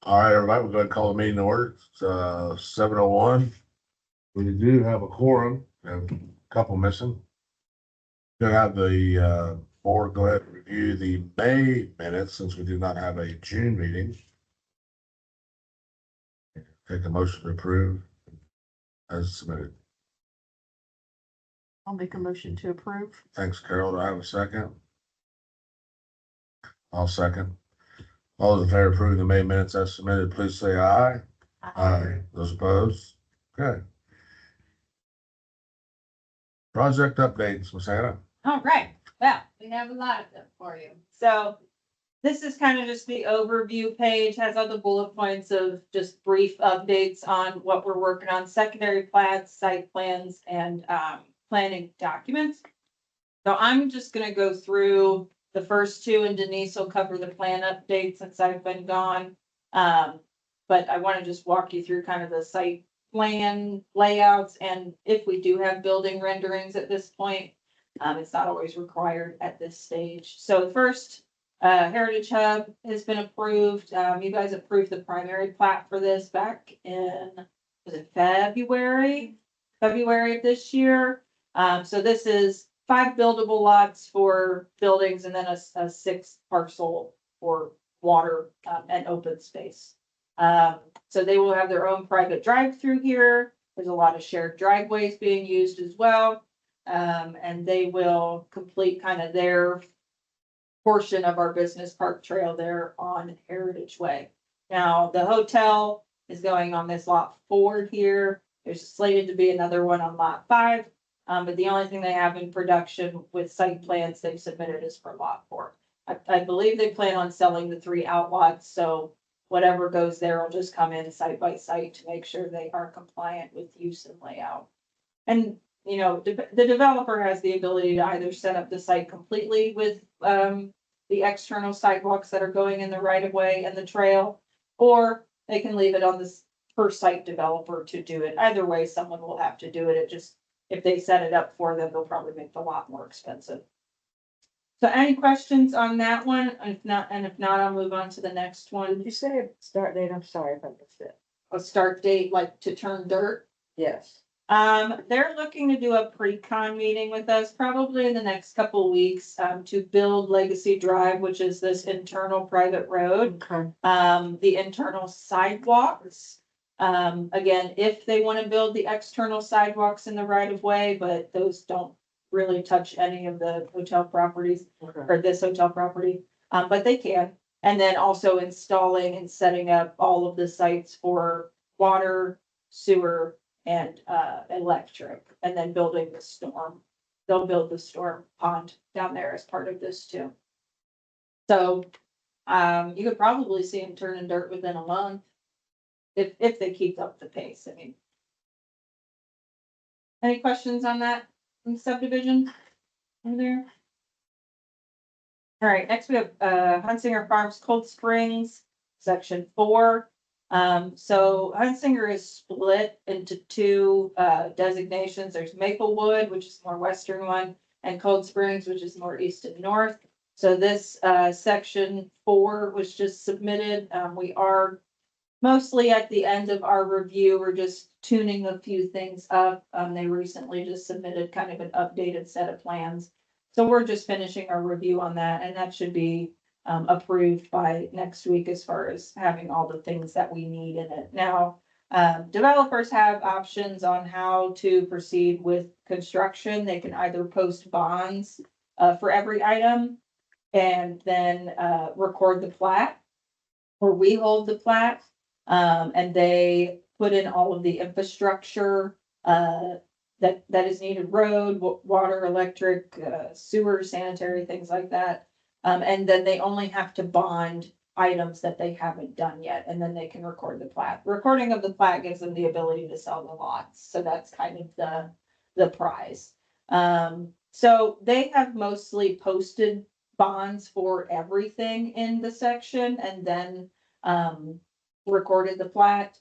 All right, everybody, we're going to call the meeting to order. It's 7:01. We do have a quorum, and a couple missing. Gonna have the board go ahead and review the May minutes since we do not have a June meeting. Take a motion to approve as submitted. I'll make a motion to approve. Thanks, Carol. Do I have a second? I'll second. All those in favor of approving the May minutes as submitted, please say aye. Aye. Those opposed? Okay. Project updates, Ms. Hannah. All right, well, we have a lot of them for you. So this is kind of just the overview page, has all the bullet points of just brief updates on what we're working on, secondary plats, site plans, and planning documents. So I'm just gonna go through the first two, and Denise will cover the plan update since I've been gone. But I want to just walk you through kind of the site plan layouts, and if we do have building renderings at this point, it's not always required at this stage. So the first, Heritage Hub has been approved. You guys approved the primary plat for this back in, was it February of this year? So this is 5 buildable lots for buildings and then a 6th parcel for water and open space. So they will have their own private drive-through here. There's a lot of shared driveways being used as well. And they will complete kind of their portion of our business park trail there on Heritage Way. Now, the hotel is going on this lot 4 here. There's slated to be another one on lot 5. But the only thing they have in production with site plans they've submitted is for lot 4. I believe they plan on selling the 3 outlots, so whatever goes there will just come in site by site to make sure they are compliant with use and layout. And, you know, the developer has the ability to either set up the site completely with the external sidewalks that are going in the right of way and the trail, or they can leave it on this per site developer to do it. Either way, someone will have to do it. It just, if they set it up for them, they'll probably make it a lot more expensive. So any questions on that one? If not, I'll move on to the next one. Did you say a start date? I'm sorry if I missed it. A start date, like to turn dirt. Yes. They're looking to do a pre-con meeting with us probably in the next couple weeks, to build Legacy Drive, which is this internal private road. Okay. The internal sidewalks. Again, if they want to build the external sidewalks in the right of way, but those don't really touch any of the hotel properties Okay. or this hotel property, but they can. And then also installing and setting up all of the sites for water, sewer, and electric, and then building the storm. They'll build the storm pond down there as part of this too. So you could probably see them turning dirt within a month. If they keep up the pace, I mean. Any questions on that subdivision? Over there? All right, next we have Hunsinger Farms Cold Springs, section 4. So Hunsinger is split into 2 designations. There's Maplewood, which is more western one, and Cold Springs, which is more east and north. So this section 4 was just submitted. We are mostly at the end of our review. We're just tuning a few things up. They recently just submitted kind of an updated set of plans. So we're just finishing our review on that, and that should be approved by next week as far as having all the things that we need in it. Now, developers have options on how to proceed with construction. They can either post bonds for every item and then record the plat, or we hold the plat. And they put in all of the infrastructure that is needed: road, water, electric, sewer, sanitary, things like that. And then they only have to bond items that they haven't done yet, and then they can record the plat. Recording of the plat gives them the ability to sell the lots, so that's kind of the prize. So they have mostly posted bonds for everything in the section, and then recorded the plat.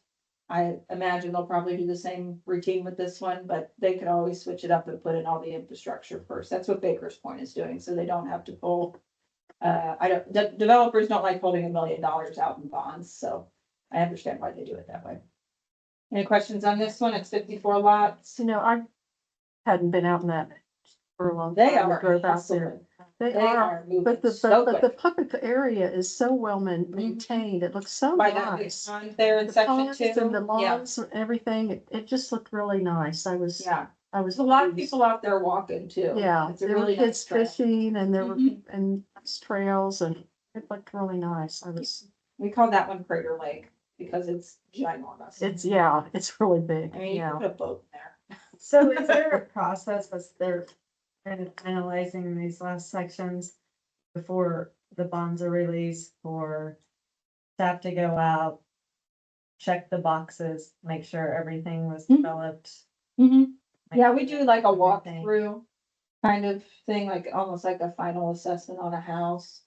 I imagine they'll probably do the same routine with this one, but they could always switch it up and put in all the infrastructure first. That's what Baker's Point is doing, so they don't have to pull. Developers don't like holding $1 million out in bonds, so I understand why they do it that way. Any questions on this one? It's 54 lots. You know, I hadn't been out in that for a long They time. I are drove out there. hustling. They They are, are moving but so the quick. public area is so well maintained. It looks so By that big nice. pond there in The section ponds 2. and the Yeah, lawns and everything, it just looked really nice. I was there's a lot of pleased. people out there walking too. Yeah, It's a there were really kids nice trail. fishing and there were, Mhm. and nice trails and it looked really nice. We call that one Crater Lake because it's ginormous. It's really big. I mean, you Yeah. can put a boat in there. So is there a process as they're kind of analyzing these last sections before the bonds are released for staff to go out, check the boxes, make sure everything was Mhm. developed? Mhm. make Yeah, we sure do like a everything- walkthrough kind of thing, like almost like a final assessment on a house.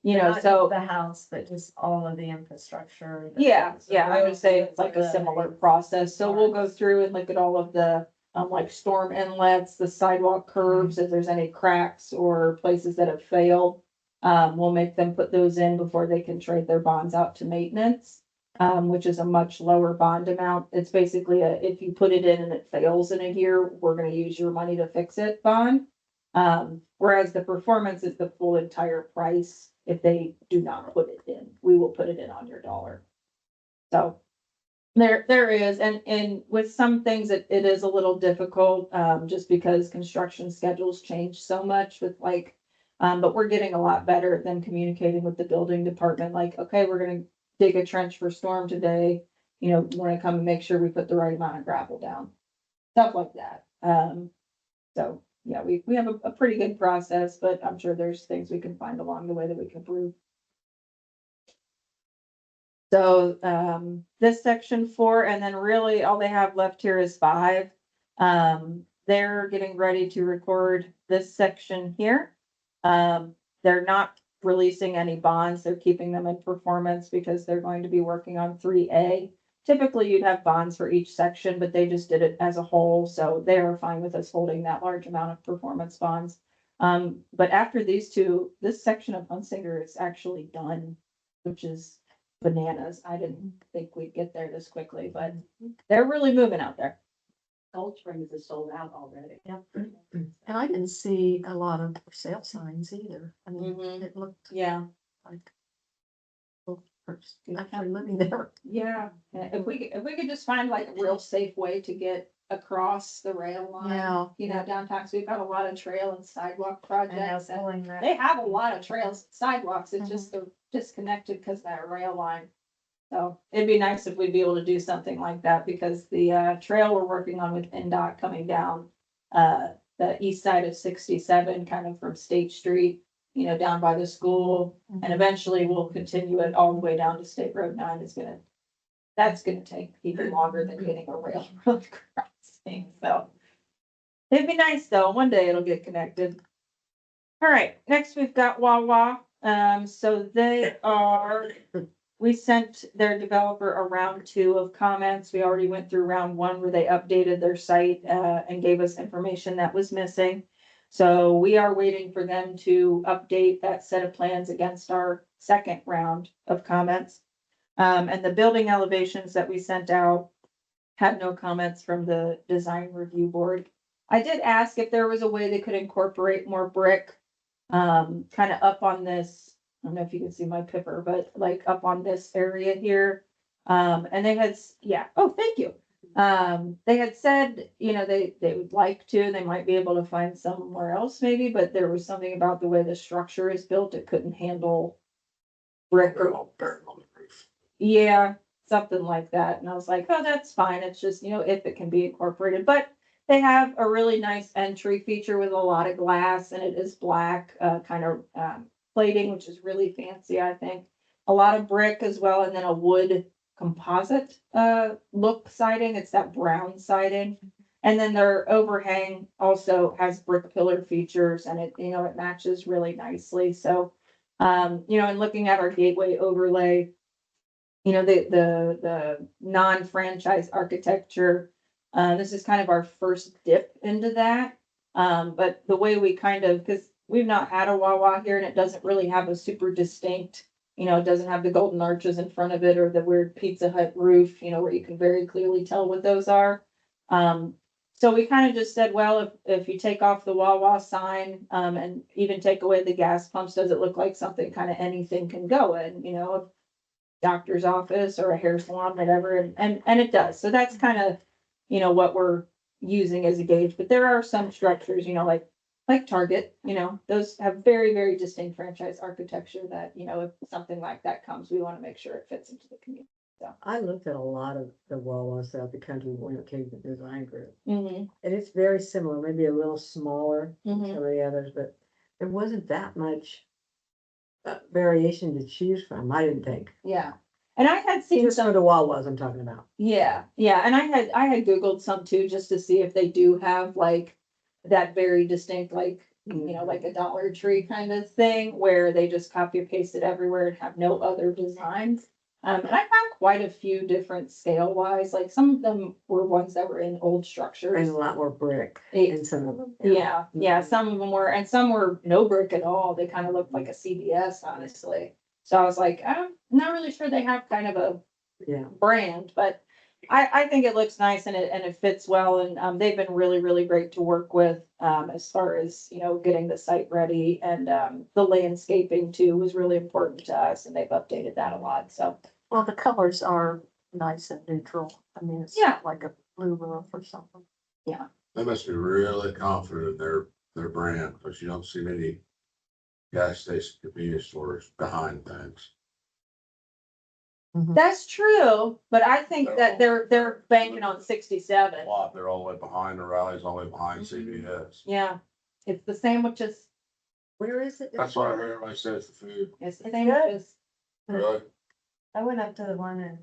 You know, Not so. just the house, but just all of the infrastructure. Yeah, the I would say it's like a roads, similar the- process, so we'll go through and look at all of the, like storm inlets, the sidewalk curves, if there's any cracks or places that have failed. We'll make them put those in before they can trade their bonds out to maintenance, which is a much lower bond amount. It's basically if you put it in and it fails in a year, we're gonna use your money to fix it bond. Whereas the performance is the full entire price. If they do not put it in, we will put it in on your dollar. So there is, and with some things, it is a little difficult, just because construction schedules change so much with like, but we're getting a lot better than communicating with the building department, like, okay, we're gonna dig a trench for storm today. You know, we're gonna come and make sure we put the right amount of gravel down, stuff like that. So yeah, we have a pretty good process, but I'm sure there's things we can find along the way that we can improve. So, this section 4, and then really all they have left here is 5. They're getting ready to record this section here. They're not releasing any bonds. They're keeping them in performance because they're going to be working on 3A. Typically, you'd have bonds for each section, but they just did it as a whole, so they are fine with us holding that large amount of performance bonds. But after these two, this section of Hunsinger is actually done, which is bananas. I didn't think we'd get there this quickly, but they're really moving out there. Gold Springs is sold out already. Yeah. And I didn't see a lot of for sale signs either. I mean, Mhm. it looked Yeah, like. Actually living there. yeah. If we could just find like a real safe way to get across the rail line. Yeah. You know, downtown, so we've got a lot of trail and sidewalk And now projects. And pulling that. they have a lot of trails, and sidewalks, it's just they're disconnected because of that rail line. So it'd be nice if we'd be able to do something like that, because the trail we're working on with NDOT coming down the east side of 67, kind of from State Street, you know, down by the school, and eventually we'll continue it all the way down to State Road 9. That's gonna take even longer than getting a railroad crossing, so. It'd be nice though, one day it'll get connected. All right, next we've got Wawa, so we sent their developer a round 2 of comments. We already went through round 1 where they updated their site, and gave us information that was missing. So we are waiting for them to update that set of plans against our second round of comments. And the building elevations that we sent out had no comments from the design review board. I did ask if there was a way they could incorporate more brick, kind of up on this. I don't know if you can see my pipper, but like up on this area here. And they had, oh, thank you. They had said, you know, they would like to, they might be able to find somewhere else maybe, but there was something about the way the structure is built, it couldn't handle brick or, On the roof. yeah, something like that. And I was like, oh, that's fine. It's just, you know, if it can be incorporated, but they have a really nice entry feature with a lot of glass, and it is black, kind of, plating, which is really fancy, I think. A lot of brick as well, and then a wood composite, look siding. It's that brown siding. And then their overhang also has brick pillar features, and it, you know, it matches really nicely. So, you know, and looking at our gateway overlay, you know, the non-franchise architecture, this is kind of our first dip into that. But the way we kind of, because we've not had a Wawa here and it doesn't really have a super distinct You know, it doesn't have the golden arches in front of it or the weird Pizza Hut roof, you know, where you can very clearly tell what those are. So we kind of just said, well, if you take off the Wawa sign, and even take away the gas pumps, does it look like something kind of anything can go in, you know? A doctor's office or a hair salon, whatever, and it does. So that's kind of, you know, what we're using as a gauge, but there are some structures, you know, like Target, you know, those have very, very distinct franchise architecture that, you know, if something like that comes, we want to make sure it fits into the community. I looked at a lot of the Wawas throughout the country when it came to design group, Mm-hmm, and it's very similar, maybe a little smaller than Mhm. some of the others, but there wasn't that much variation to choose from, I didn't think. yeah. And I had seen Just for some, the Wawas I'm talking about. yeah, and I had Googled some too, just to see if they do have like that very distinct, like, you know, like a Dollar Tree kind of thing, where they just copy and paste it everywhere and have no other designs. And I found quite a few different scale wise, like some of them were ones that were in old And structures. a lot more brick It- in some of them. Yeah, some of them were, and some were no brick at all. They kind of looked like a CVS, honestly. So I was like, I'm not really sure they have kind of a Yeah, brand, but I think it looks nice and it fits well. And, they've been really, really great to work with, as far as, you know, getting the site ready and, the landscaping too was really important to us and they've updated that a lot. So, Well, the colors are nice and neutral. I mean, it's Yeah. not like a blue roof or something. They must be really confident in their brand, because you don't see many gas station convenience stores behind things. that's true, but I think that they're banking on 67. A lot, they're all the way behind the rallies, all the way behind Mhm. CVS. Yeah, it's the sandwiches. where is it? That's what I heard everybody say, it's the food. It's the It's sandwiches. Really? I went up to the one in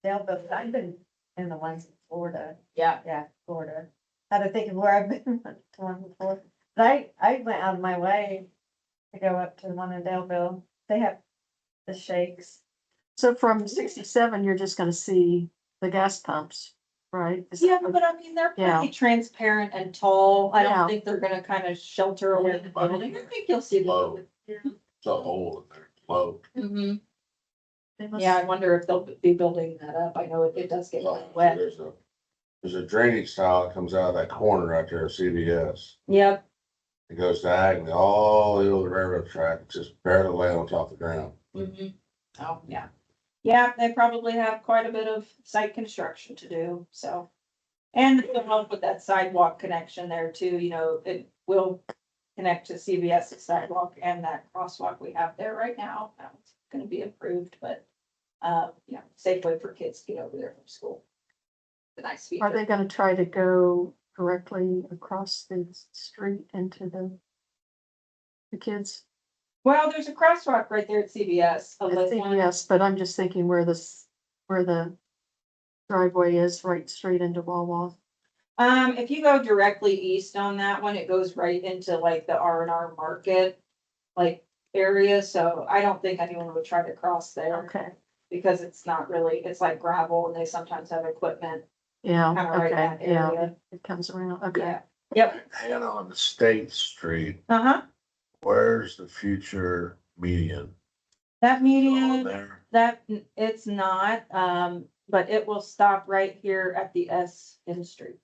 Delta, but I've been in the ones in Florida, Yeah. Florida. Had to think of where I've been to one before, but I went out of my way to go up to the one in Delville. They have the shakes. So from 67, you're just gonna see the gas pumps, right? Is that Yeah, what- but I mean, they're Yeah. pretty transparent and tall. I Yeah. don't think they're gonna kind of shelter away the building. I think you'll see Low. them. It's a hole in there, low. Mhm. they must- Yeah, I wonder if they'll be building that up. I know it does get really wet. There's a drainage tile that comes out of that corner right there at CVS. Yep, It goes diagonally all the way over the railroad track, it's just barely laying on top of the ground. mhm. Oh, yeah. Yeah, they probably have quite a bit of site construction to do, so. And they'll help with that sidewalk connection there too, you know, it will connect to CVS's sidewalk and that crosswalk we have there right now. It's gonna be improved, but, you know, safe way for kids to get over there from school. The nice Are feature. they gonna try to go directly across the street into the kids? Well, there's a crosswalk right there at CVS. a I lit think one. yes, but I'm just thinking where the driveway is right straight into Wawa. If you go directly east on that one, it goes right into like the R&R market, like area, so I don't think anyone would try to cross there. Okay, Because it's not really, it's like gravel and they sometimes have equipment yeah, kind of right in that okay, yeah, area. it comes around, okay. Yeah, yep, Hannah on the State Street, uh-huh, where's the future median? that On median, there? it's not, but it will stop right here at the S in street.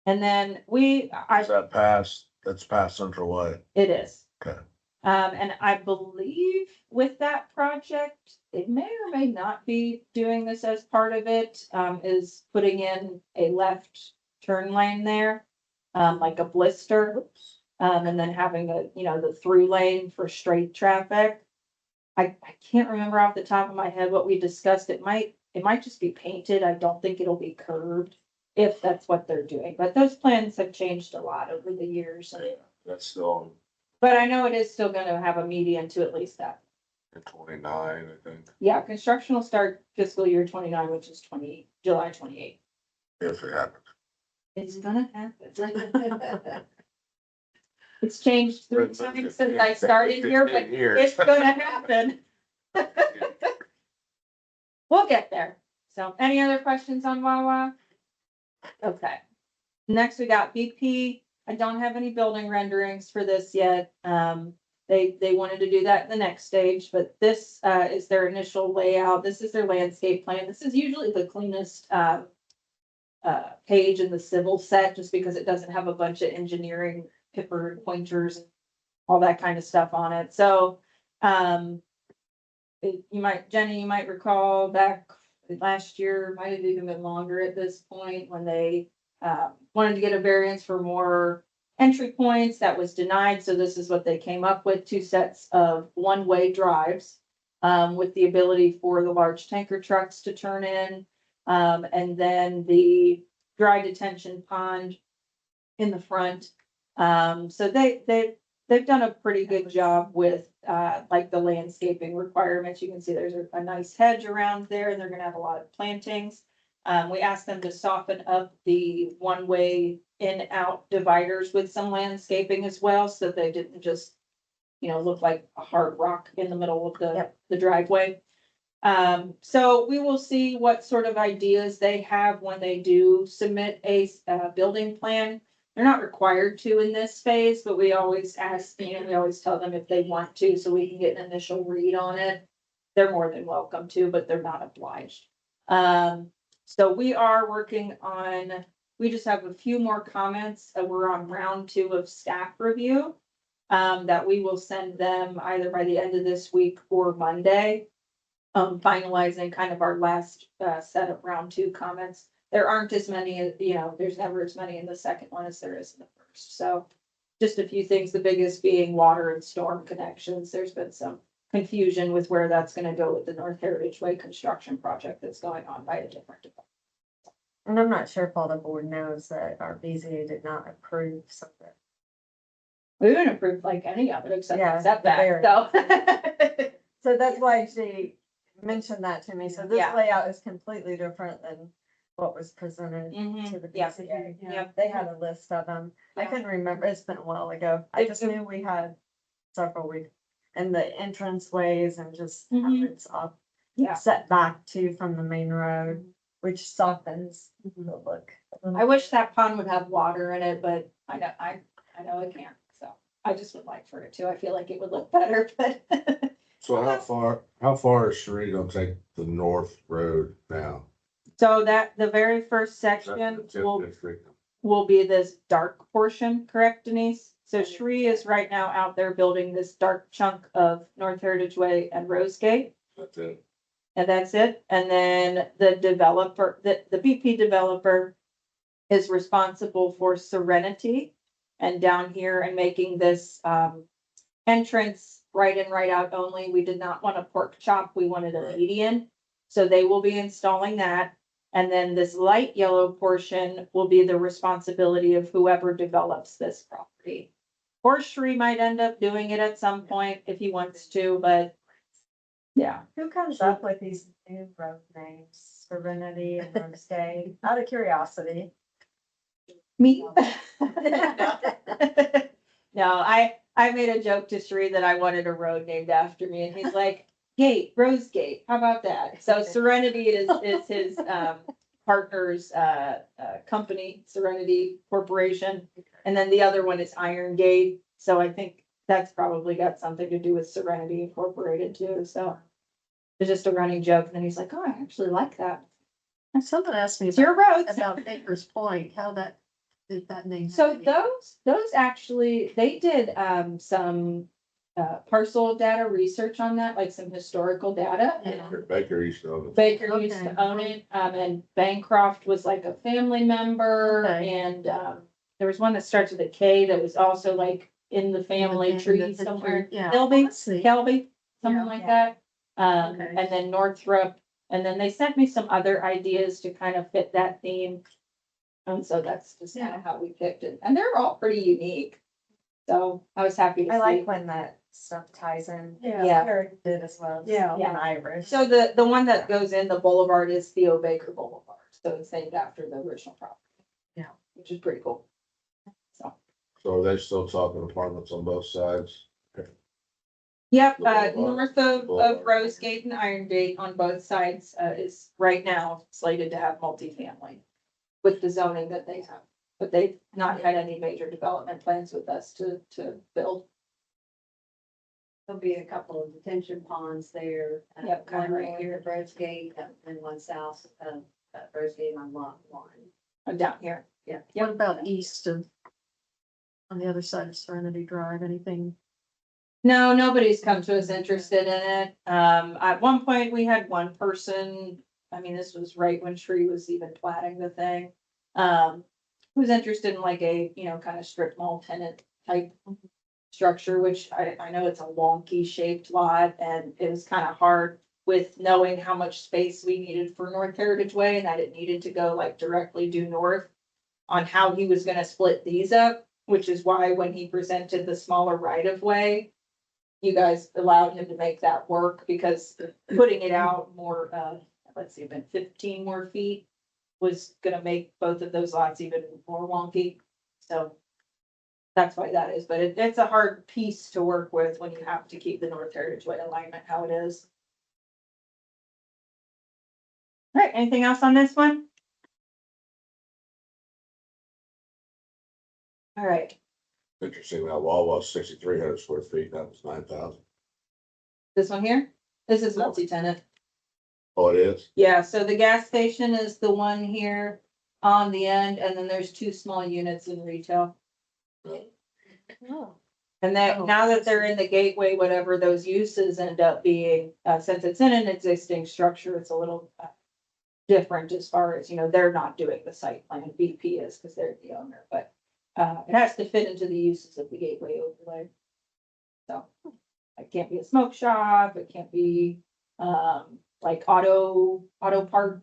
And then Is that past, that's past Central Way? it is. Okay. And I believe with that project, they may or may not be doing this as part of it, is putting in a left turn lane there. Like a blister, and then having the through lane for straight traffic. I can't remember off the top of my head what we discussed. It might just be painted. I don't think it'll be curved if that's what they're doing, but those plans have changed a lot over the years. That's still But I know it is still gonna have a median to at least that. in 29, I think, Yeah, construction will start fiscal year 29, which is July 28. if it happens. It's gonna happen. It's changed 3 times since I started here, but 15 years. it's gonna happen. We'll get there. So any other questions on Wawa? Okay. Next, we got BP. I don't have any building renderings for this yet. They wanted to do that in the next stage, but this, is their initial layout. This is their landscape plan. This is usually the cleanest, page in the civil set, just because it doesn't have a bunch of engineering pipper and pointers, and all that kind of stuff on it. So, Jenny, you might recall back last year, might have even been longer at this point, when they, wanted to get a variance for more entry points. That was denied. So this is what they came up with: 2 sets of one-way drives, with the ability for the large tanker trucks to turn in. And then the dry detention pond in the front. So they've done a pretty good job with, like the landscaping requirements. You can see there's a nice hedge around there, and they're gonna have a lot of plantings. We asked them to soften up the one-way in-out dividers with some landscaping as well, so that they didn't just, look like a hard rock in the middle of the driveway. So we will see what sort of ideas they have when they do submit a building plan. They're not required to in this phase, but we always ask, we always tell them if they want to, so we can get an initial read on it. They're more than welcome to, but they're not obliged. So we are working on, we just have a few more comments. We're on round 2 of staff review, that we will send them either by the end of this week or Monday. Finalizing kind of our last, set of round 2 comments. There aren't as many, there's never as many in the second one as there is in the first. So just a few things, the biggest being water and storm connections. There's been some confusion with where that's gonna go with the North Heritage Way construction project that's going on by a different department. And I'm not sure if all the board knows that our BZA did not approve something. We haven't approved like any of it except Yeah, the setback, so. So that's why she mentioned that to me. So this Yeah. layout is completely different than what was presented to the Yeah. BZA. Yep. They had a list of them. I Yeah. couldn't remember. It's been a while ago. I just knew we had several weeks. And the entrance ways and just how Mhm. it's off Yeah. set back too from the main road, which softens the look. I wish that pond would have water in it, but I know it can't, so I just would like for it to. I feel like it would look better, but. So how far is Sheree gonna take the north road now? So that, the very first Is that section the TIF will district? be this dark portion, correct, Denise? So Sheree is right now out there building this dark chunk of North Heritage Way and Rose Gate. That's it. And that's it. And then the developer, the BP developer is responsible for Serenity and down here and making this entrance right in, right out only. We did not want a pork chop. We wanted a median. So they will be installing that. And then this light yellow portion will be the responsibility of whoever develops this property. Or Sheree might end up doing it at some point if he wants to, but yeah. Who comes up with these new road names, Serenity and Rose Day? Out of curiosity. Me? No, I made a joke to Sheree that I wanted a road named after me, and he's like, Gate, Rose Gate, how about that? So Serenity is his partner's company, Serenity Corporation, and then the other one is Iron Gate. So I think that's probably got something to do with Serenity Incorporated too, so it's just a running joke, and then he's like, oh, I actually like that. And someone asked me It's your roads. about Baker's Point, how that, did that name? So happen? those actually, they did some parcel data research on that, like some historical data. Yeah. Baker used to own it. Baker used Okay. to own it, and Bancroft was like a family member, Okay. and there was one that starts with a K that was also like in the family In the tree picture, somewhere. yeah. Kelby, I see. Kelby, something Yeah. like that. Okay. And then Northrop, and then they sent me some other ideas to kind of fit that theme. And so that's just kind of how we picked it, and they're all pretty unique. So I was happy to see. I like when that stuff ties in. Yeah. Eric did as well. Yeah. And Irish. So the one that goes in the boulevard is Theo Baker Boulevard, so it's named after the original property. Yeah. Which is pretty cool. So, So are they still talking apartments on both sides? yep, The boulevard. north of Boulevard. Rose Gate and Iron Gate on both sides, is right now slated to have multifamily with the zoning that they have, but they've not had any major development plans with us to build. There'll be a couple of detention ponds there. Yep, kinda One right north here. of Rose Gate and one south of Rose Gate on lot 1. Down here. What about east of, on the other side of Serenity Drive, anything? No, nobody's come to us interested in it. At one point, we had one person, I mean, this was right when Shree was even platting the thing. Who was interested in like a, kind of strip mall tenant type structure, which I know it's a wonky shaped lot and it was kind of hard with knowing how much space we needed for North Heritage Way and that it needed to go like directly due north on how he was gonna split these up, which is why when he presented the smaller right of way, you guys allowed him to make that work because putting it out more, let's see, about 15 more feet was gonna make both of those lots even more wonky. So that's why that is, but it's a hard piece to work with when you have to keep the North Heritage Way alignment how it is. All right, anything else on this one? All right, Interesting, that Wawa's 6,300 square feet, that was 9,000. this one here, this is multi-tenant. Oh, it is? Yeah, so the gas station is the one here on the end, and then there's two small units in retail. Oh. And that, Oh. now that they're in the gateway, whatever those uses end up being, since it's in an existing structure, it's a little different as far as, they're not doing the site plan, BP is, because they're the owner, but it has to fit into the uses of the gateway overlay. So, it can't be a smoke shop, it can't be, like auto part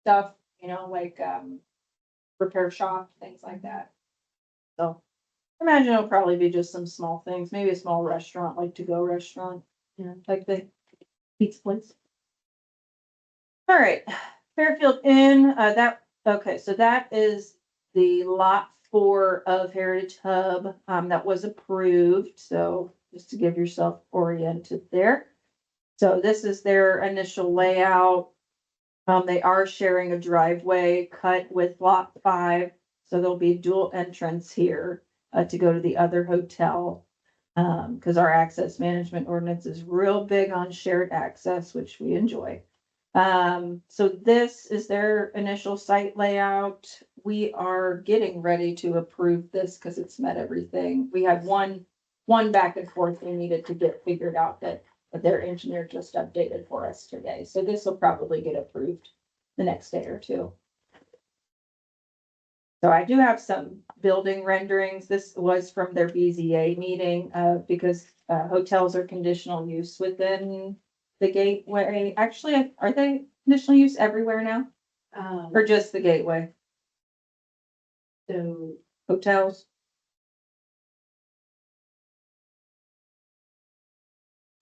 stuff, like, repair shop, things like that. So, imagine it'll probably be just some small things, maybe a small restaurant, like to-go restaurant, like the pizza place. All right, Fairfield Inn, okay, so that is the lot 4 of Heritage Hub, that was approved, so just to give yourself oriented there. So this is their initial layout. They are sharing a driveway cut with lot 5, so there'll be dual entrance here to go to the other hotel. Because our access management ordinance is real big on shared access, which we enjoy. So this is their initial site layout. We are getting ready to approve this because it's met everything. We had one back and forth we needed to get figured out that their engineer just updated for us today. So this will probably get approved the next day or two. So I do have some building renderings. This was from their BZA meeting, because hotels are conditional use within the gateway. Actually, are they conditional use everywhere now or just the gateway? So Hotels?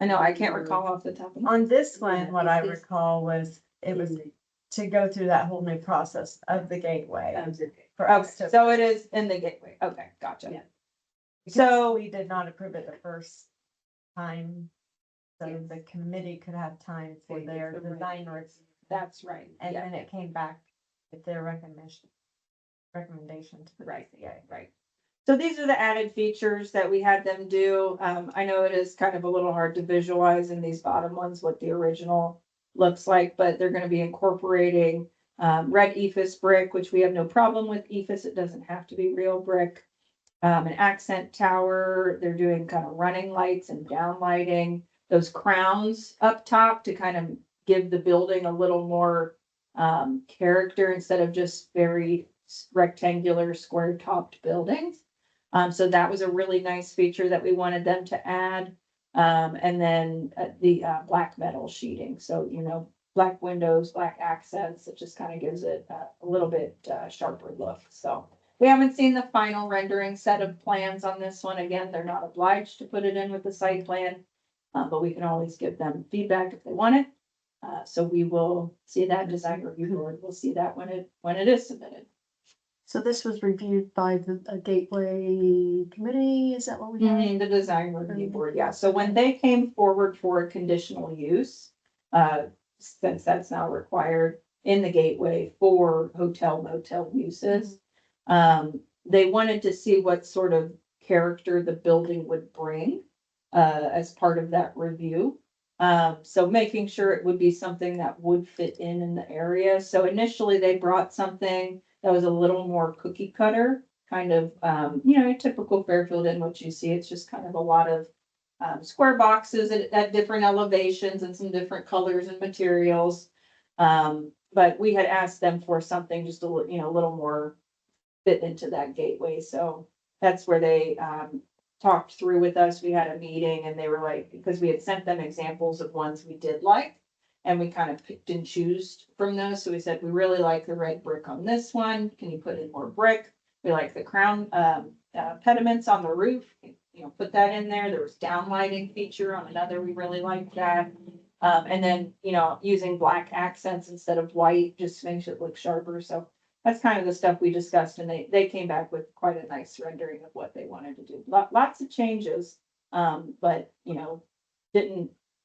I know, I can't recall off the top of my. On this one, what I It's- recall was, it was to go through that whole new process of the gateway. For Okay, us to. so it is in the gateway. Okay, gotcha. Yeah. Because So- we did not approve it the first time. So the committee could have time for their design works, That's right. and Yeah. then it came back with their recommendation to the Right, BCA. right. So these are the added features that we had them do. I know it is kind of a little hard to visualize in these bottom ones what the original looks like, but they're gonna be incorporating red ephes brick, which we have no problem with ephes. It doesn't have to be real brick. An accent tower. They're doing kind of running lights and down lighting. Those crowns up top to kind of give the building a little more character instead of just very rectangular square topped buildings. So that was a really nice feature that we wanted them to add. And then the black metal sheeting. So, black windows, black accents, it just kind of gives it a little bit sharper look. So we haven't seen the final rendering set of plans on this one. Again, they're not obliged to put it in with the site plan, but we can always give them feedback if they want it. So we will see that design review board. We'll see that when it is submitted. So this was reviewed by the Gateway Committee, is that what we have? The design review board, yeah. So when they came forward for a conditional use, since that's now required in the gateway for hotel motel uses, they wanted to see what sort of character the building would bring. as part of that review. So making sure it would be something that would fit in the area. So initially they brought something that was a little more cookie cutter, kind of, your typical Fairfield Inn, what you see. It's just kind of a lot of square boxes at different elevations and some different colors and materials. But we had asked them for something just a little more fit into that gateway. So that's where they talked through with us. We had a meeting and they were like, because we had sent them examples of ones we did like. And we kind of picked and choose from those. So we said, we really like the red brick on this one. Can you put in more brick? We like the crown pediments on the roof. Put that in there. There was downlighting feature on another. We really liked that. And then, using black accents instead of white just makes it look sharper. So that's kind of the stuff we discussed, and they came back with quite a nice rendering of what they wanted to do. Lots of changes, but,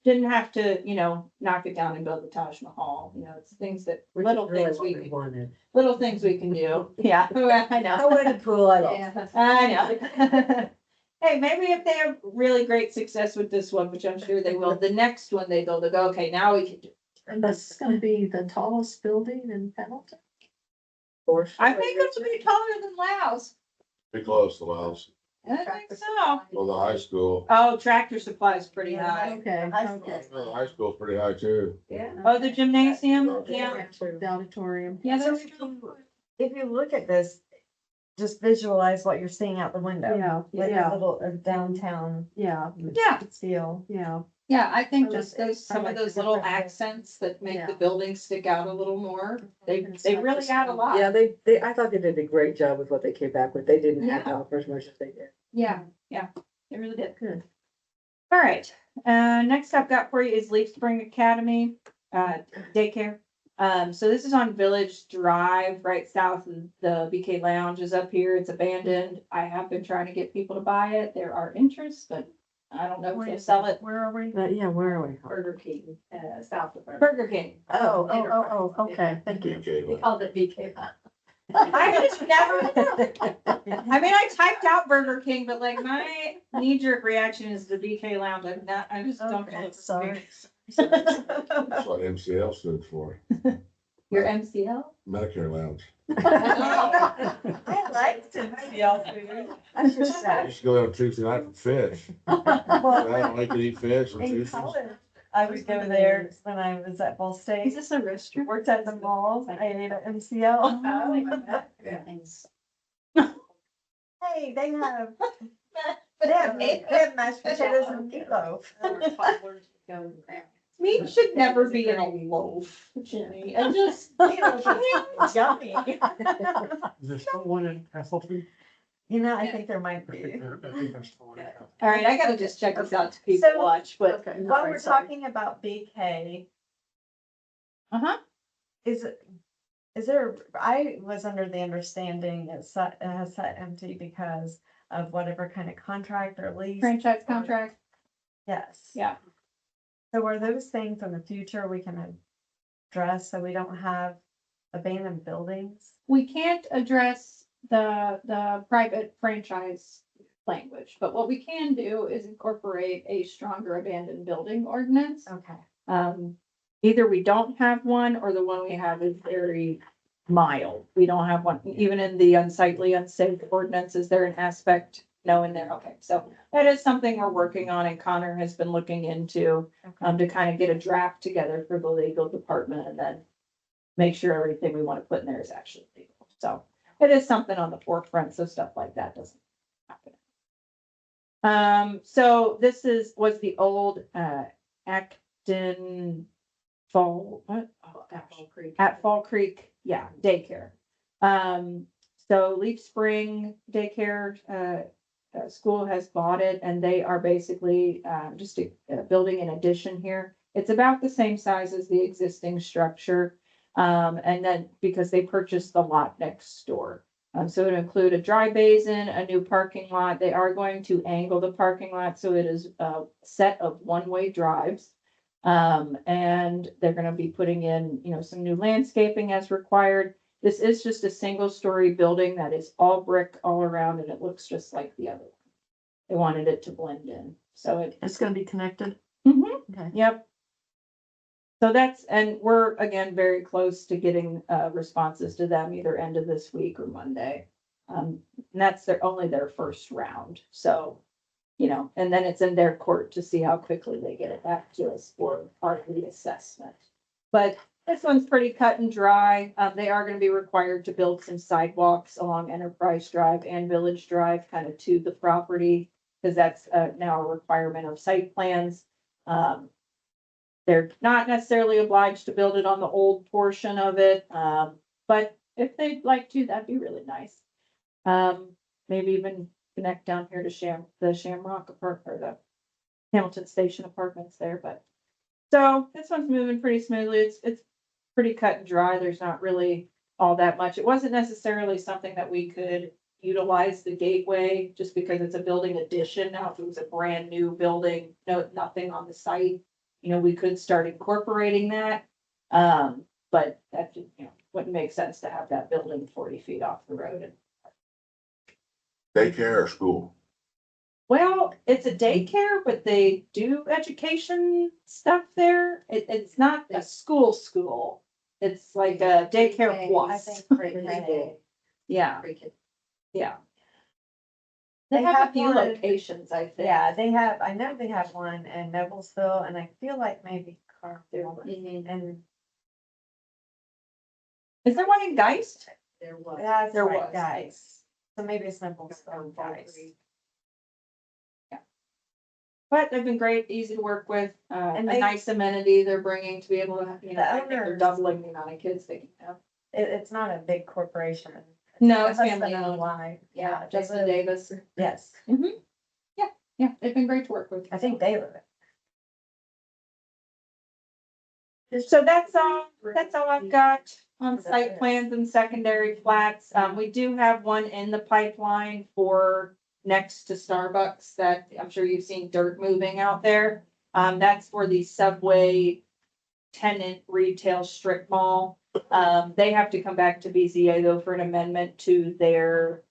didn't have to, knock it down and build the Taj Mahal. It's things that, Which is little really things what we, we wanted. little things we can do. Yeah, I know. I wanted to pull it off. I know. Hey, maybe if they have really great success with this one, which I'm sure they will, the next one they'll go, okay, now we can do. And this is gonna be the tallest building in Pendleton? I think it'll be taller than Laos. Be close to Wells. I think so. Well, the high school. Oh, Tractor Supply is pretty Yeah. high. Okay, okay. Well, the high school's pretty high too. Yeah. Oh, the gymnasium, yeah. The auditorium. Yeah, So that's if true. if you look at this, just visualize what you're seeing out the window. Yeah, Like a yeah, little downtown yeah, Yeah, feel. yeah. yeah, I think I just like- those, I some of like the those little different- accents that make the Yeah. building stick out a little more. They And stuff really just add a like- lot. Yeah, I thought they did a great job with what they came back with. They didn't have to offer as much as they did. Yeah, they really did. Good. All right, next I've got for you is Leaf Spring Academy, daycare. So this is on Village Drive, right south of the BK Lounge is up here. It's abandoned. I have been trying to get people to buy it. There are interests, but I don't know if they'll sell it. Where are we? But yeah, where are we? Burger King, south of Burger King. Oh, okay, thank you. Okay, well, called it BK. I just never, I mean, I typed out Burger King, but like my knee-jerk reaction is the BK Lounge. I just don't. know Okay, if it's sorry. That's what MCL stood for, Your MCL? Medicare Lounge. I liked it. That's just I sad. used to go there on Tuesday night for fish. I Well, don't like to eat fish on in Tuesdays. college, I would go there when I was at Ball Is State. this a restaurant? Worked at the mall. I ate at MCL. Hey, they have mashed potatoes and meatloaf. Meat should never be in a loaf, Jenny. I just. Yummy. Is there still one in Castleton? I think there might be. I think there's still one in Castleton. All right, I gotta just check this out to people So- watch, but. Okay. While we're sorry. talking about BK, Uh-huh. is there, I was under the understanding it has sat empty because of whatever kind of contract or lease. Franchise contract. Yes. Yeah. So are those things in the future we can address so we don't have abandoned buildings? We can't address the private franchise language, but what we can do is incorporate a stronger abandoned building ordinance. Okay. Either we don't have one or the one we have is very mild. We don't have one, even in the unsightly, unsafe ordinance, is there an aspect no in there? Okay, so that is something we're working on and Connor has been looking into, to kind of get a draft together for the legal department and then make sure everything we want to put in there is actually legal. So it is something on the forefront, so stuff like that doesn't happen. So this was the old, Acton Fall, what? Oh, gosh. At Fall Creek, yeah, daycare. So Leaf Spring Daycare, school has bought it and they are basically, just building an addition here. It's about the same size as the existing structure. And then because they purchased the lot next door. So it'll include a dry basin, a new parking lot. They are going to angle the parking lot, so it is a set of one-way drives. And they're gonna be putting in, some new landscaping as required. This is just a single-story building that is all brick all around and it looks just like the other one. They wanted it to blend in. So it, It's gonna be connected. Mhm. Okay. Yep. So that's, and we're again, very close to getting, responses to them either end of this week or Monday. And that's only their first round, so, you know, and then it's in their court to see how quickly they get it back to us for our reassessment. But this one's pretty cut and dry. They are gonna be required to build some sidewalks along Enterprise Drive and Village Drive, kind of to the property. Cause that's, now a requirement of site plans. They're not necessarily obliged to build it on the old portion of it, but if they'd like to, that'd be really nice. Maybe even connect down here to the Shamrock apart, or the Hamilton Station Apartments there, but. So this one's moving pretty smoothly. It's pretty cut and dry. There's not really all that much. It wasn't necessarily something that we could utilize the gateway just because it's a building addition. Now, if it was a brand new building, nothing on the site, you know, we could start incorporating that. But that, you know, wouldn't make sense to have that building 40 feet off the road. And Daycare or school? well, it's a daycare, but they do education stuff there. It's not a school. It's like a daycare I plus. think pre-K. Yeah, Pre-K. yeah. They They have have a few one- locations, I think. Yeah, I know they have one in Noblesville, and I feel like maybe Carville, Mhm. and Is there one in Geist? There was. that's There right, was. guys. So maybe it's Noblesville, guys. But they've been great, easy to work with, And a they- nice amenity they're bringing to be able to, you know, The I think they're owners- doubling the amount of kids they can have. It's not a big corporation. No, The it's husband family and owned. wife. Yeah, they Justin live- Davis. Yes, Yeah, they've been great to work with. I think they live. So that's all I've got on site plans and secondary flats. We do have one in the pipeline for next to Starbucks that I'm sure you've seen dirt moving out there. That's for the Subway tenant retail strip mall. They have to come back to BZA though for an amendment to their,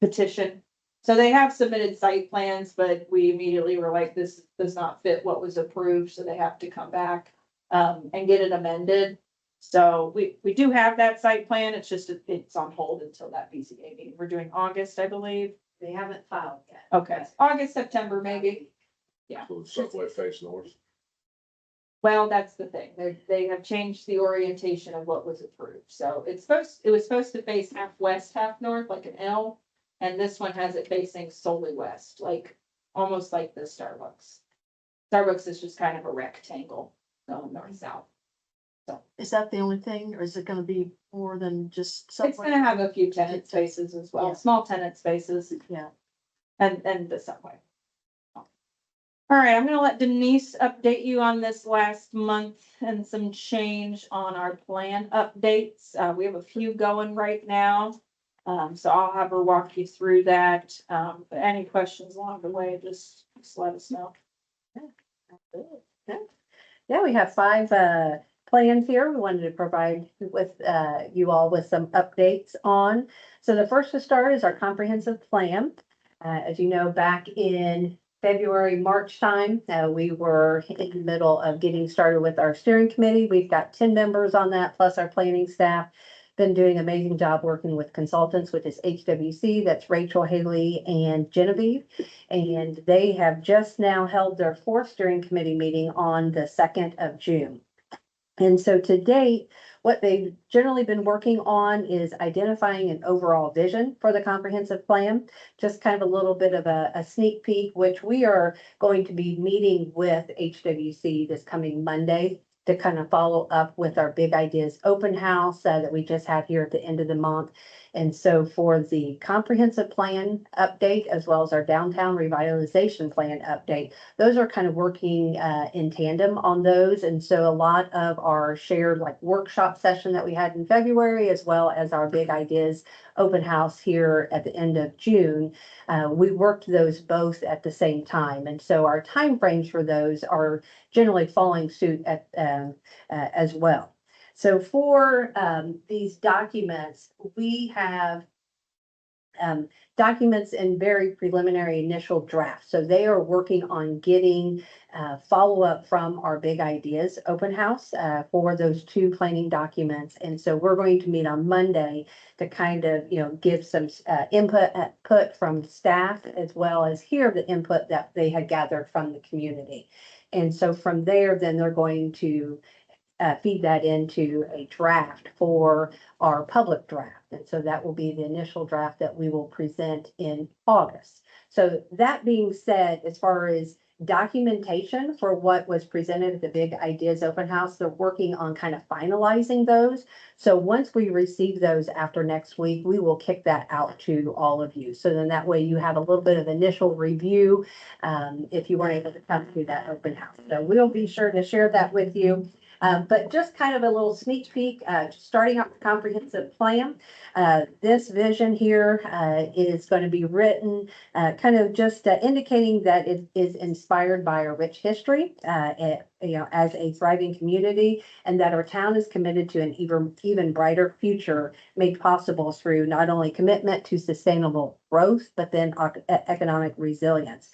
petition. So they have submitted site plans, but we immediately were like, this does not fit what was approved, so they have to come back and get it amended. So we do have that site plan. It's just, it's on hold until that BZA meeting. We're doing August, I believe. They haven't filed yet. Okay, August, September, maybe. So the subway face north. Well, that's the thing. They have changed the orientation of what was approved. So it was supposed to face half west, half north, like an L. And this one has it facing solely west, like, almost like the Starbucks. Starbucks is just kind of a rectangle, going north-south. Is that the only thing, or is it gonna be more than just? It's Subway? gonna have a few tenant spaces as well, Yeah. small tenant spaces. Yeah. And the subway. All right, I'm gonna let Denise update you on this last month and some change on our plan updates. We have a few going right now. So I'll have her walk you through that. But any questions along the way, just let us know. Yeah, we have 5 plans here. We wanted to provide with you all with some updates on. So the first to start is our comprehensive plan. As you know, back in February, March time, we were in the middle of getting started with our steering committee. We've got 10 members on that, plus our planning staff. Been doing an amazing job working with consultants, which is HWC, that's Rachel, Haley, and Genevieve. And they have just now held their 4th steering committee meeting on the 2nd of June. And so to date, what they've generally been working on is identifying an overall vision for the comprehensive plan. Just kind of a little bit of a sneak peek, which we are going to be meeting with HWC this coming Monday to kind of follow up with our Big Ideas open house that we just had here at the end of the month. And so for the comprehensive plan update, as well as our downtown revitalization plan update, those are kind of working in tandem on those. And so a lot of our shared like workshop session that we had in February, as well as our Big Ideas open house here at the end of June, we worked those both at the same time. And so our timeframes for those are generally following suit at as well. So for these documents, we have documents in very preliminary initial draft. So they are working on getting follow-up from our Big Ideas open house for those two planning documents. And so we're going to meet on Monday to kind of, give some input from staff as well as hear the input that they had gathered from the community. And so from there, then they're going to feed that into a draft for our public draft. And so that will be the initial draft that we will present in August. So that being said, as far as documentation for what was presented at the Big Ideas Open House, they're working on kind of finalizing those. So once we receive those after next week, we will kick that out to all of you. So then that way you have a little bit of initial review if you weren't able to come to that open house. So we'll be sure to share that with you. But just kind of a little sneak peek, starting up the comprehensive plan. This vision here is going to be written kind of just indicating that it is inspired by a rich history, as a thriving community, and that our town is committed to an even brighter future made possible through not only commitment to sustainable growth, but then economic resilience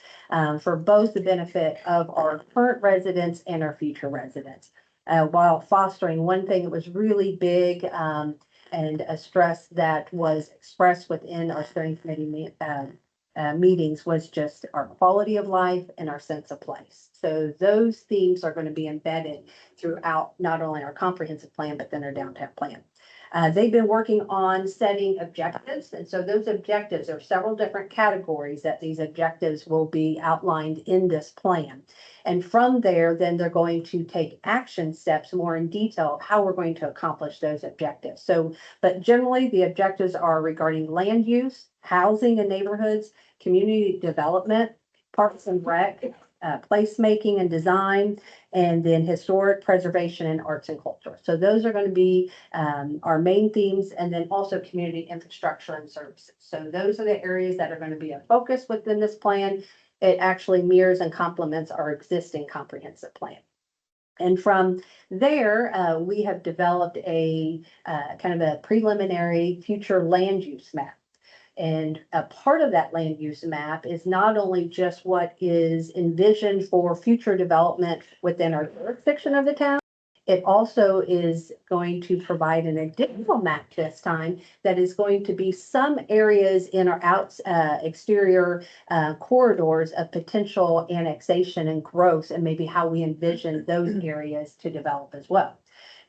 for both the benefit of our current residents and our future residents. While fostering one thing that was really big and a stress that was expressed within our steering committee meetings was just our quality of life and our sense of place. So those themes are going to be embedded throughout not only our comprehensive plan, but then our downtown plan. They've been working on setting objectives. And so those objectives are several different categories that these objectives will be outlined in this plan. And from there, then they're going to take action steps more in detail of how we're going to accomplish those objectives. So, but generally the objectives are regarding land use, housing and neighborhoods, community development, parks and rec, placemaking and design, and then historic preservation and arts and culture. So those are going to be our main themes, and then also community infrastructure and services. So those are the areas that are going to be a focus within this plan. It actually mirrors and complements our existing comprehensive plan. And from there, we have developed a kind of a preliminary future land use map. And a part of that land use map is not only just what is envisioned for future development within our jurisdiction of the town, it also is going to provide an additional map this time that is going to be some areas in our exterior corridors of potential annexation and growth, and maybe how we envision those areas to develop as well.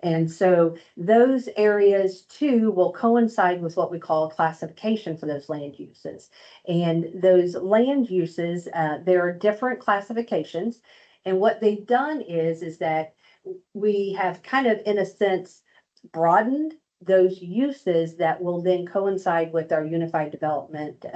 And so those areas too will coincide with what we call classification for those land uses. And those land uses, there are different classifications. And what they've done is that we have kind of, in a sense, broadened those uses that will then coincide with our unified development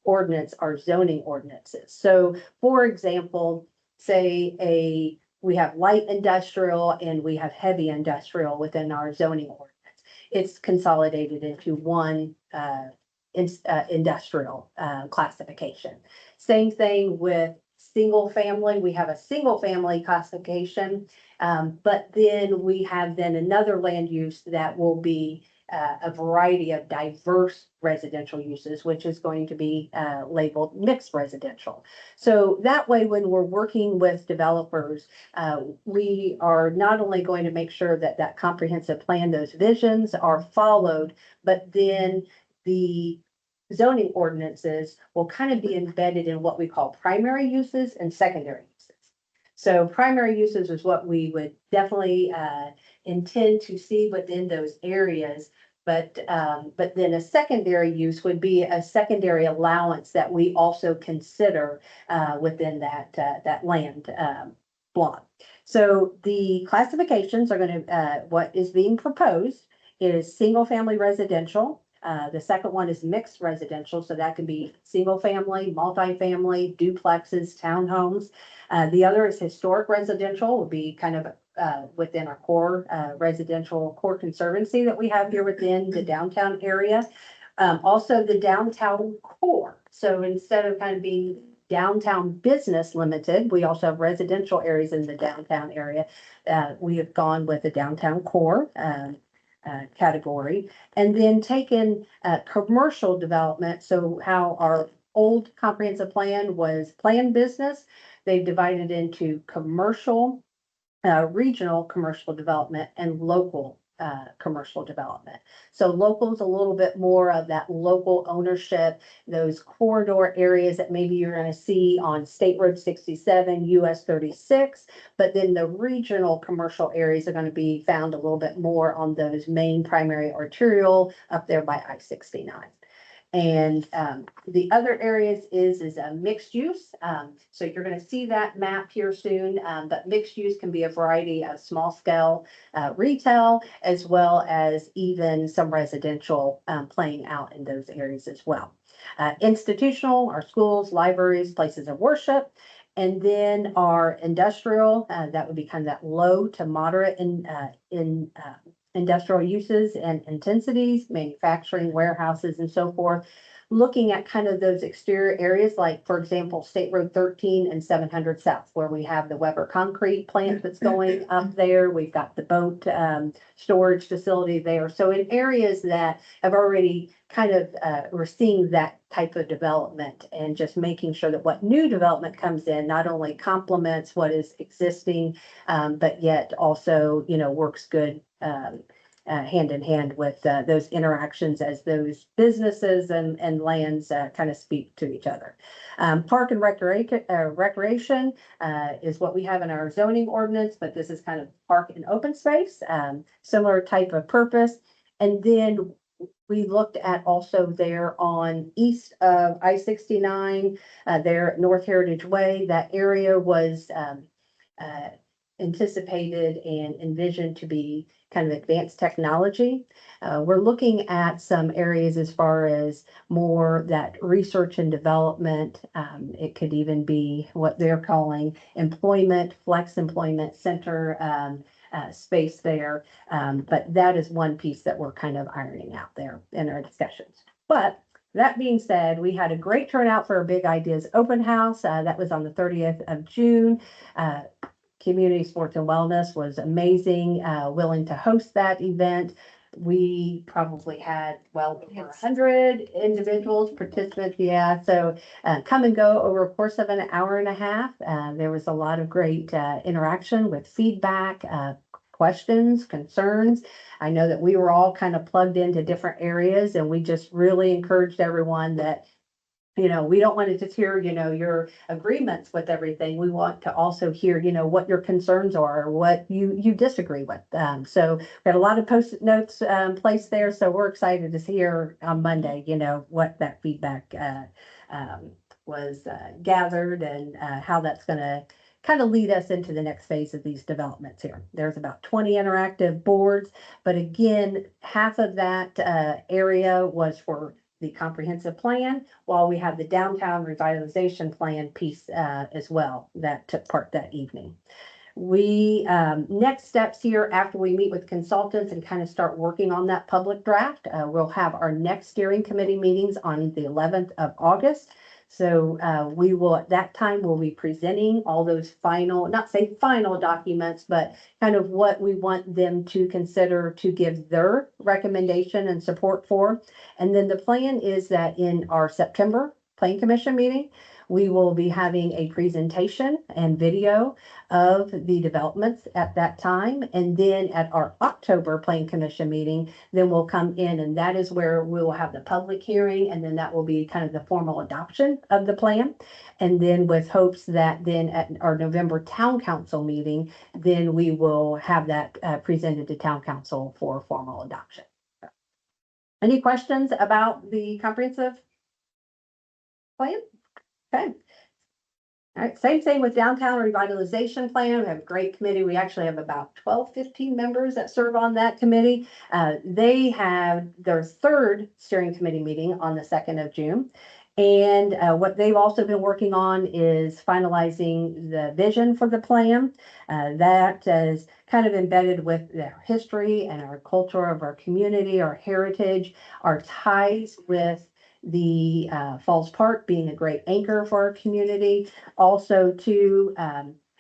ordinance, our zoning ordinances. So for example, say we have light industrial and we have heavy industrial within our zoning ordinance. It's consolidated into one industrial classification. Same thing with single family. We have a single family classification, but then we have then another land use that will be a variety of diverse residential uses, which is going to be labeled mixed residential. So that way, when we're working with developers, we are not only going to make sure that that comprehensive plan, those visions are followed, but then the zoning ordinances will kind of be embedded in what we call primary uses and secondary uses. So primary uses is what we would definitely intend to see within those areas. But then a secondary use would be a secondary allowance that we also consider within that land block. So the classifications are going to, what is being proposed is single family residential. The second one is mixed residential. So that can be single family, multifamily, duplexes, townhomes. The other is historic residential, would be kind of within our core residential core conservancy that we have here within the downtown area. Also the downtown core. So instead of kind of being downtown business limited, we also have residential areas in the downtown area. We have gone with the downtown core. category. And then taken commercial development, so how our old comprehensive plan was planned business, they've divided into commercial, regional commercial development and local commercial development. So local is a little bit more of that local ownership, those corridor areas that maybe you're going to see on State Road 67, US 36. But then the regional commercial areas are going to be found a little bit more on those main primary arterial up there by I-69. And the other areas is a mixed use. So you're going to see that map here soon. But mixed use can be a variety of small scale retail, as well as even some residential playing out in those areas as well. Institutional, our schools, libraries, places of worship. And then our industrial, that would be kind of that low to moderate in industrial uses and intensities, manufacturing, warehouses, and so forth. Looking at kind of those exterior areas, like, for example, State Road 13 and 700 South, where we have the Weber concrete plant that's going up there. We've got the boat storage facility there. So in areas that have already kind of, we're seeing that type of development, and just making sure that what new development comes in not only complements what is existing, but yet also, works good hand in hand with those interactions as those businesses and lands kind of speak to each other. Park and recreation is what we have in our zoning ordinance, but this is kind of park and open space, similar type of purpose. And then we looked at also there on east of I-69, there at North Heritage Way, that area was anticipated and envisioned to be kind of advanced technology. We're looking at some areas as far as more that research and development. It could even be what they're calling employment, flex employment center space there. But that is one piece that we're kind of ironing out there in our discussions. But that being said, we had a great turnout for our Big Ideas Open House. That was on the 30th of June. Community Sports and Wellness was amazing, willing to host that event. We probably had over 100 individuals, participants. Yeah, so come and go over a course of an hour and a half. There was a lot of great interaction with feedback, questions, concerns. I know that we were all kind of plugged into different areas, and we just really encouraged everyone that, we don't want to just hear, your agreements with everything. We want to also hear, what your concerns are, or what you disagree with. So we had a lot of Post-it notes placed there. So we're excited to hear on Monday, what that feedback was gathered, and how that's going to kind of lead us into the next phase of these developments here. There's about 20 interactive boards, but again, half of that area was for the comprehensive plan, while we have the downtown revitalization plan piece as well that took part that evening. We next steps here, after we meet with consultants and kind of start working on that public draft, we'll have our next steering committee meetings on the 11th of August. So we will, at that time, we'll be presenting all those final, not say final documents, but kind of what we want them to consider to give their recommendation and support for. And then the plan is that in our September Plan Commission meeting, we will be having a presentation and video of the developments at that time. And then at our October Plan Commission meeting, then we'll come in, and that is where we will have the public hearing. And then that will be kind of the formal adoption of the plan. And then with hopes that then at our November Town Council meeting, then we will have that presented to Town Council for formal adoption. Any questions about the comprehensive plan? Okay. All right, same thing with downtown revitalization plan. We have a great committee. We actually have about 12, 15 members that serve on that committee. They have their third steering committee meeting on the 2nd of June. And what they've also been working on is finalizing the vision for the plan. That is kind of embedded with the history and our culture of our community, our heritage, our ties with the Falls Park being a great anchor for our community. Also to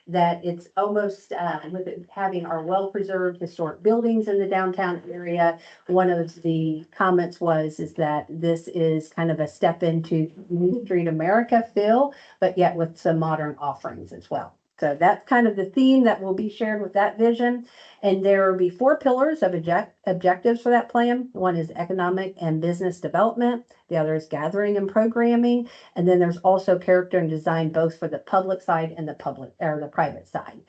that it's almost, with it having our well-preserved historic buildings in the downtown area. One of the comments is that this is kind of a step into New Street America feel, but yet with some modern offerings as well. So that's kind of the theme that will be shared with that vision. And there will be 4 pillars of objectives for that plan. One is economic and business development. The other is gathering and programming. And then there's also character and design, both for the public side and the private side.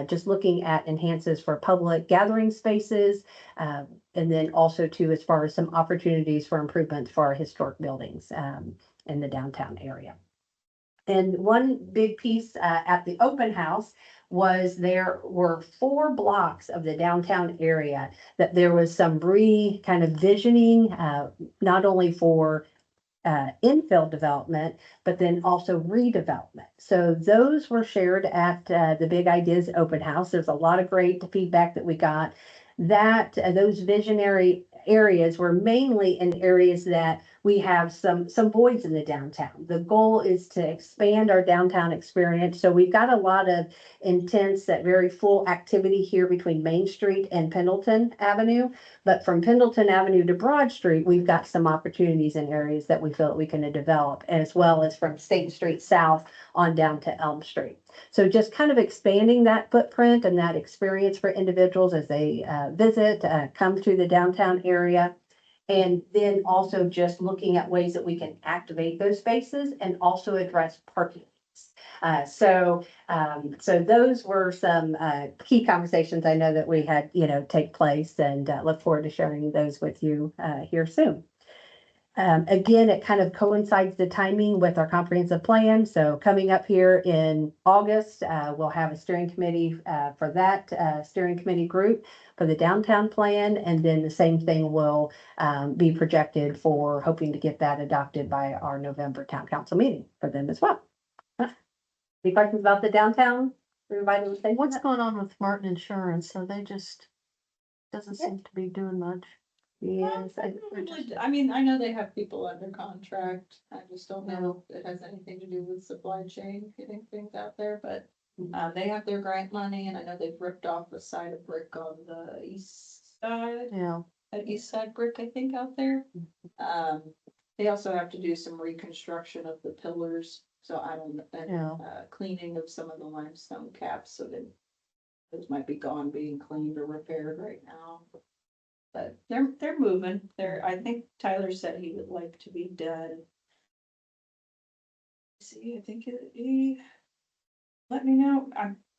Just looking at enhances for public gathering spaces, and then also too, as far as some opportunities for improvements for our historic buildings in the downtown area. And one big piece at the open house was there were 4 blocks of the downtown area that there was some kind of visioning, not only for infill development, but then also redevelopment. So those were shared at the Big Ideas Open House. There's a lot of great feedback that we got. That those visionary areas were mainly in areas that we have some voids in the downtown. The goal is to expand our downtown experience. So we've got a lot of intense, that very full activity here between Main Street and Pendleton Avenue. But from Pendleton Avenue to Broad Street, we've got some opportunities in areas that we feel that we can develop, as well as from State Street South on down to Elm Street. So just kind of expanding that footprint and that experience for individuals as they visit, come to the downtown area. And then also just looking at ways that we can activate those spaces and also address parking. So those were some key conversations I know that we had, take place, and look forward to sharing those with you here soon. Again, it kind of coincides the timing with our comprehensive plan. So coming up here in August, we'll have a steering committee for that steering committee group for the downtown plan. And then the same thing will be projected for hoping to get that adopted by our November town council meeting for them as well. Any questions about the downtown? Everybody was saying What's going on with Martin Insurance? So they just doesn't seem to be doing much. Yes, I mean, I know they have people under contract. I just don't know if it has anything to do with supply chain, getting things out there, but they have their grant money, and I know they've ripped off the side of brick on the east side, Yeah, that east side brick, I think, out there. They also have to do some reconstruction of the pillars, so I don't, Yeah. cleaning of some of the limestone caps, so that those might be gone, being cleaned or repaired right now. But they're moving. I think Tyler said he would like to be done. See, I think he let me know.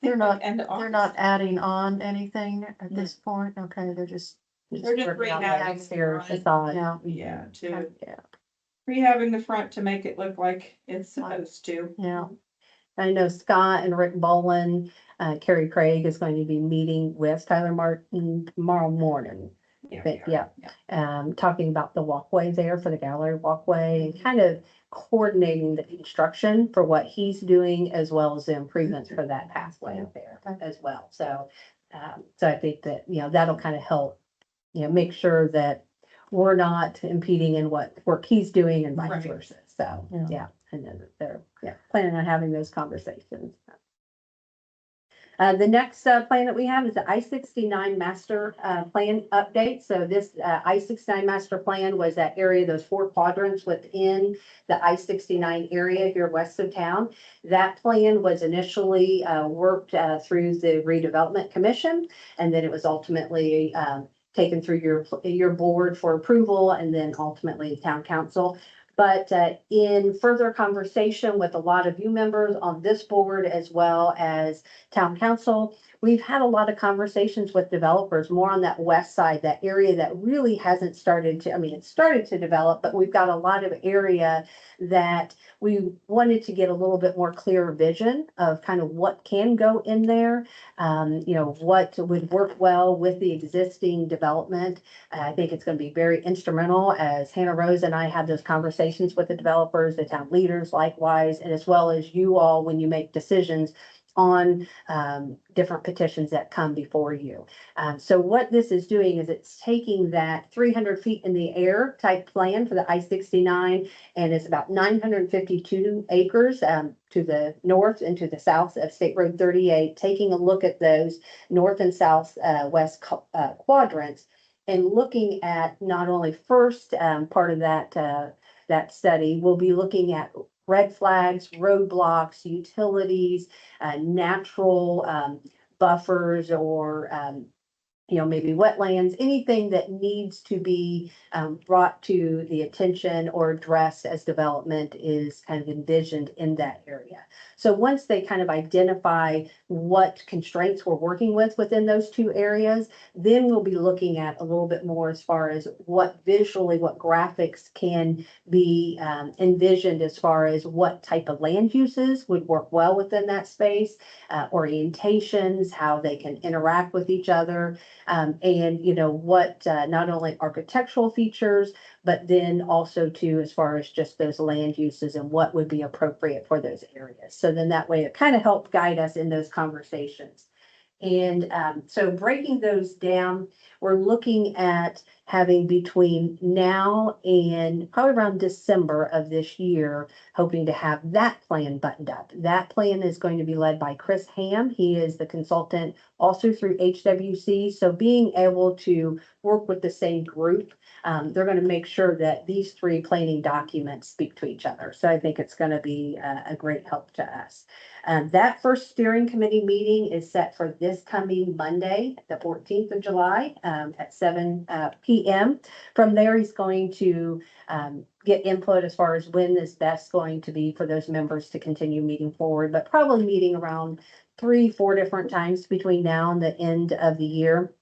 they're not, end of they're not August. adding on anything at this point. Okay, they're just, They're just working on the rehabbing the exterior front. facade. yeah, Yeah, to yeah, rehabbing the front to make it look like it's supposed to. yeah. I know Scott and Rick Boland, Carrie Craig is going to be meeting with Tyler Martin tomorrow morning. But yeah, talking about the walkway there for the gallery walkway, and kind of coordinating the construction for what he's doing, as well as the improvements for that pathway up there as well. So, so I think that, that'll kind of help, make sure that we're not impeding in what work he's doing and vice Right. versa. So, Yeah. yeah, and then they're, planning on having those conversations. The next plan that we have is the I-69 master plan update. So this I-69 master plan was that area, those 4 quadrants within the I-69 area here west of town. That plan was initially worked through the redevelopment commission, and then it was ultimately taken through your board for approval, and then ultimately town council. But in further conversation with a lot of you members on this board, as well as town council, we've had a lot of conversations with developers more on that west side, that area that really hasn't started to, it started to develop, but we've got a lot of area that we wanted to get a little bit more clear vision of kind of what can go in there, what would work well with the existing development. I think it's going to be very instrumental, as Hannah Rose and I had those conversations with the developers, the town leaders likewise, and as well as you all when you make decisions on different petitions that come before you. So what this is doing is it's taking that 300 feet in the air type plan for the I-69, and it's about 952 acres to the north and to the south of State Road 38, taking a look at those north and south west quadrants and looking at not only first part of that study, we'll be looking at red flags, roadblocks, utilities, natural buffers, or maybe wetlands, anything that needs to be brought to the attention or addressed as development is kind of envisioned in that area. So once they kind of identify what constraints we're working with within those two areas, then we'll be looking at a little bit more as far as what graphics can be envisioned as far as what type of land uses would work well within that space, orientations, how they can interact with each other. And what not only architectural features, but then also too, as far as just those land uses and what would be appropriate for those areas. So then that way it kind of helped guide us in those conversations. And so breaking those down, we're looking at having between now and probably around December of this year, hoping to have that plan buttoned up. That plan is going to be led by Chris Ham. He is the consultant also through HWC. So being able to work with the same group, they're going to make sure that these three planning documents speak to each other. So I think it's going to be a great help to us. That first steering committee meeting is set for this coming Monday, the 14th of July, at 7 p.m. From there, he's going to get input as far as when is best going to be for those members to continue meeting forward, but probably meeting around 3-4 different times between now and the end of the year.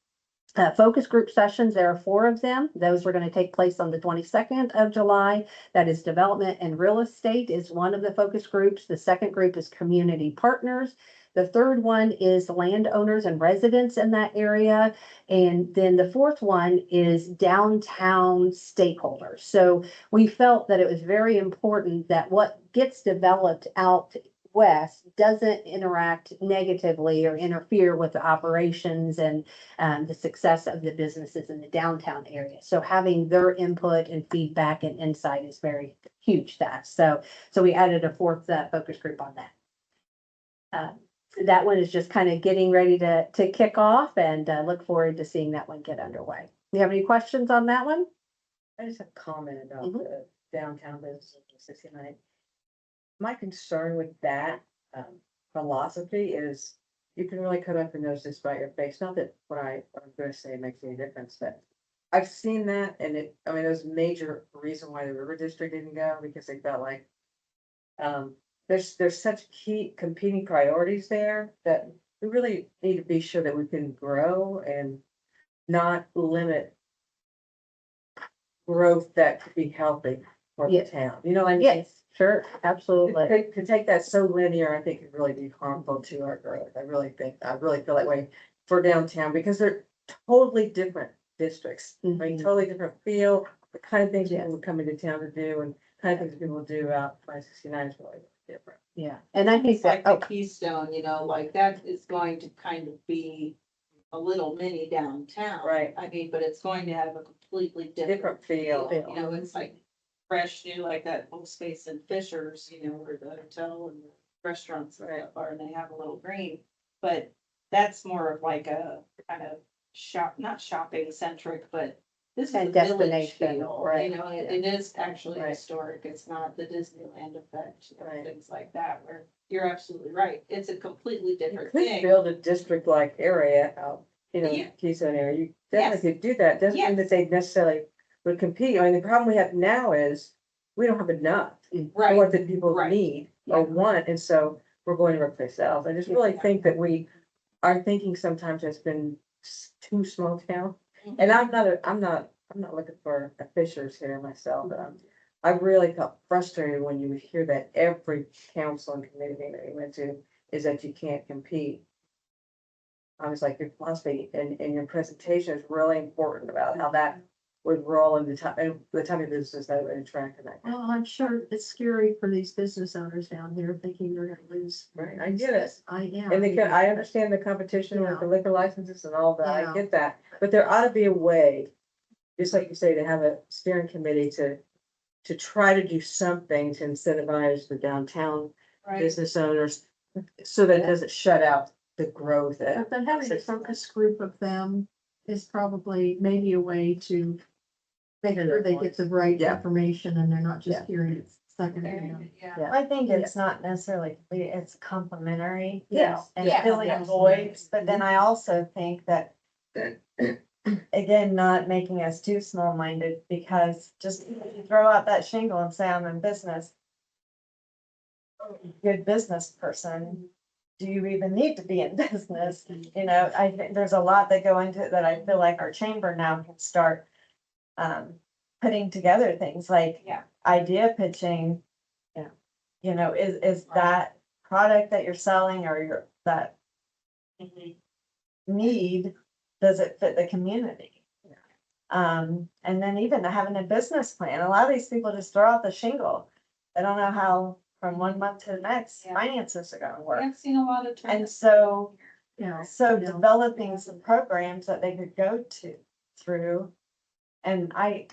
Focus group sessions, there are 4 of them. Those are going to take place on the 22nd of July. That is development and real estate is one of the focus groups. The second group is community partners. The third one is landowners and residents in that area. And then the fourth one is downtown stakeholders. So we felt that it was very important that what gets developed out west doesn't interact negatively or interfere with the operations and the success of the businesses in the downtown area. So having their input and feedback and insight is very huge to us. So we added a 4th focus group on that. That one is just kind of getting ready to kick off, and look forward to seeing that one get underway. You have any questions on that one? I just have a comment about Mhm. the downtown business of 69. My concern with that philosophy is you can really cut up your nose just by your face. Not that what I'm going to say makes any difference, but I've seen that, and it was a major reason why the River District didn't go, because they felt like there's such key competing priorities there that we really need to be sure that we can grow and not limit growth that could be healthy for the Yeah. town. You know what I mean? Yes, sure, absolutely. To take that so linear, I think could really be harmful to our growth. I really feel that way for downtown, because they're totally different districts. I mean, Mhm. totally different feel, the kind of things Yes. people would come into town to do, and kind of things people do out 569 is really different. Yeah, and I think It's like that, the Keystone, like that is going to kind of be a little mini downtown. Right. I mean, but it's going to have a completely different Different feel. feel. It's like fresh new, like that whole space in Fishers, where the hotel and the restaurants and stuff are, and they have a little green. But that's more of like a kind of not shopping centric, but this is a And village destination, feel, right. it is actually Right. historic. It's not the Disneyland effect, Right. things like that, where you're absolutely right. It's a completely You different could thing. build a district-like area out, Yeah. Keystone area. You Yes. definitely could do that. Doesn't mean that Yes. they necessarily would compete. I mean, the problem we have now is we don't have enough. For Right, what the people right. need or Yeah. want, and so we're going to replace ourselves. I just really think that our thinking sometimes has been too small town. And I'm not looking for a Fishers here myself, but I really felt frustrated when you would hear that every council and committee meeting that we went to is that you can't compete. I was like, your philosophy and your presentation is really important about how that with rural and the type of business that would attract and that. Well, I'm sure it's scary for these business owners down here thinking they're gonna lose. Right, I get it. I am. And I understand the competition with the liquor licenses and all that, I Yeah. get that, but there ought to be a way, just like you say, to have a steering committee to try to do something to incentivize the downtown Right. business owners, so that it doesn't shut out the growth But at. then having a focus group of them is probably maybe a way to make sure they get the right Yeah. information and they're not Yeah. just hearing it secondhand. Yeah. I think it's not necessarily, it's complementary. Yes. And Yeah. filling Yeah. voids, but then I also think that, again, not making us too small-minded, because just because you throw out that shingle and say I'm in business, good business person, do you even need to be in business? You know, I think there's a lot that go into it that I feel like our chamber now can start putting together things like Yeah. idea pitching. Yeah. You know, is that product that you're selling or that need, does it fit the community? And then even having a business plan, a lot of these people just throw out the shingle. They don't know how from one month to the next, Yeah. finances are gonna work. I've seen a lot of. And so, Yeah. so Yeah. developing some programs that they could go through. And I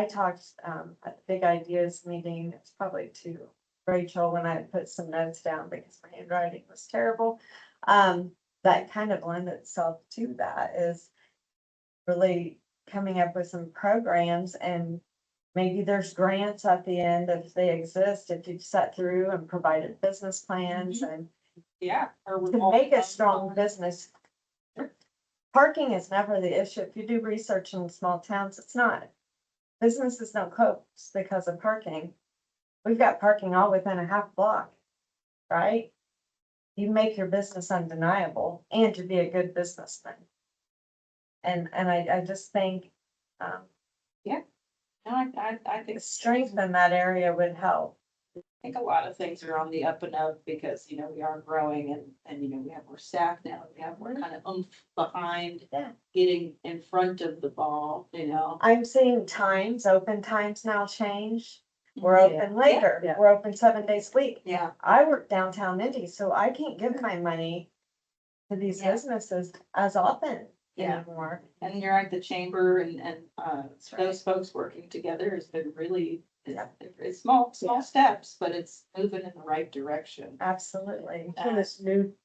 talked, at the Big Ideas meeting, it's probably to Rachel when I put some notes down because my handwriting was terrible. That kind of lend itself to that is really coming up with some programs, and maybe there's grants at the end if they exist, if you've sat through and provided business plans and Yeah. Or to make a strong business. Parking is never the issue. If you do research in small towns, it's not. Businesses don't close because of parking. We've got parking all within a half block, right? You make your business undeniable and to be a good businessman. And I just think, No, I think. strength in that area would help. I think a lot of things are on the up and up because, you know, we are growing and, you know, we have more staff now. We have more kind of oomph behind Yeah. getting in front of the ball, you know? I'm seeing open times now change. We're Yeah. open later. Yeah. We're open 7 days a week. Yeah, I work downtown Indy, so I can't give my money to these Yeah. businesses as often Yeah. anymore. and you're at the chamber and, those folks working together has been really, Yeah. it's small Yeah. steps, but it's moving in the right direction. Absolutely. So this new,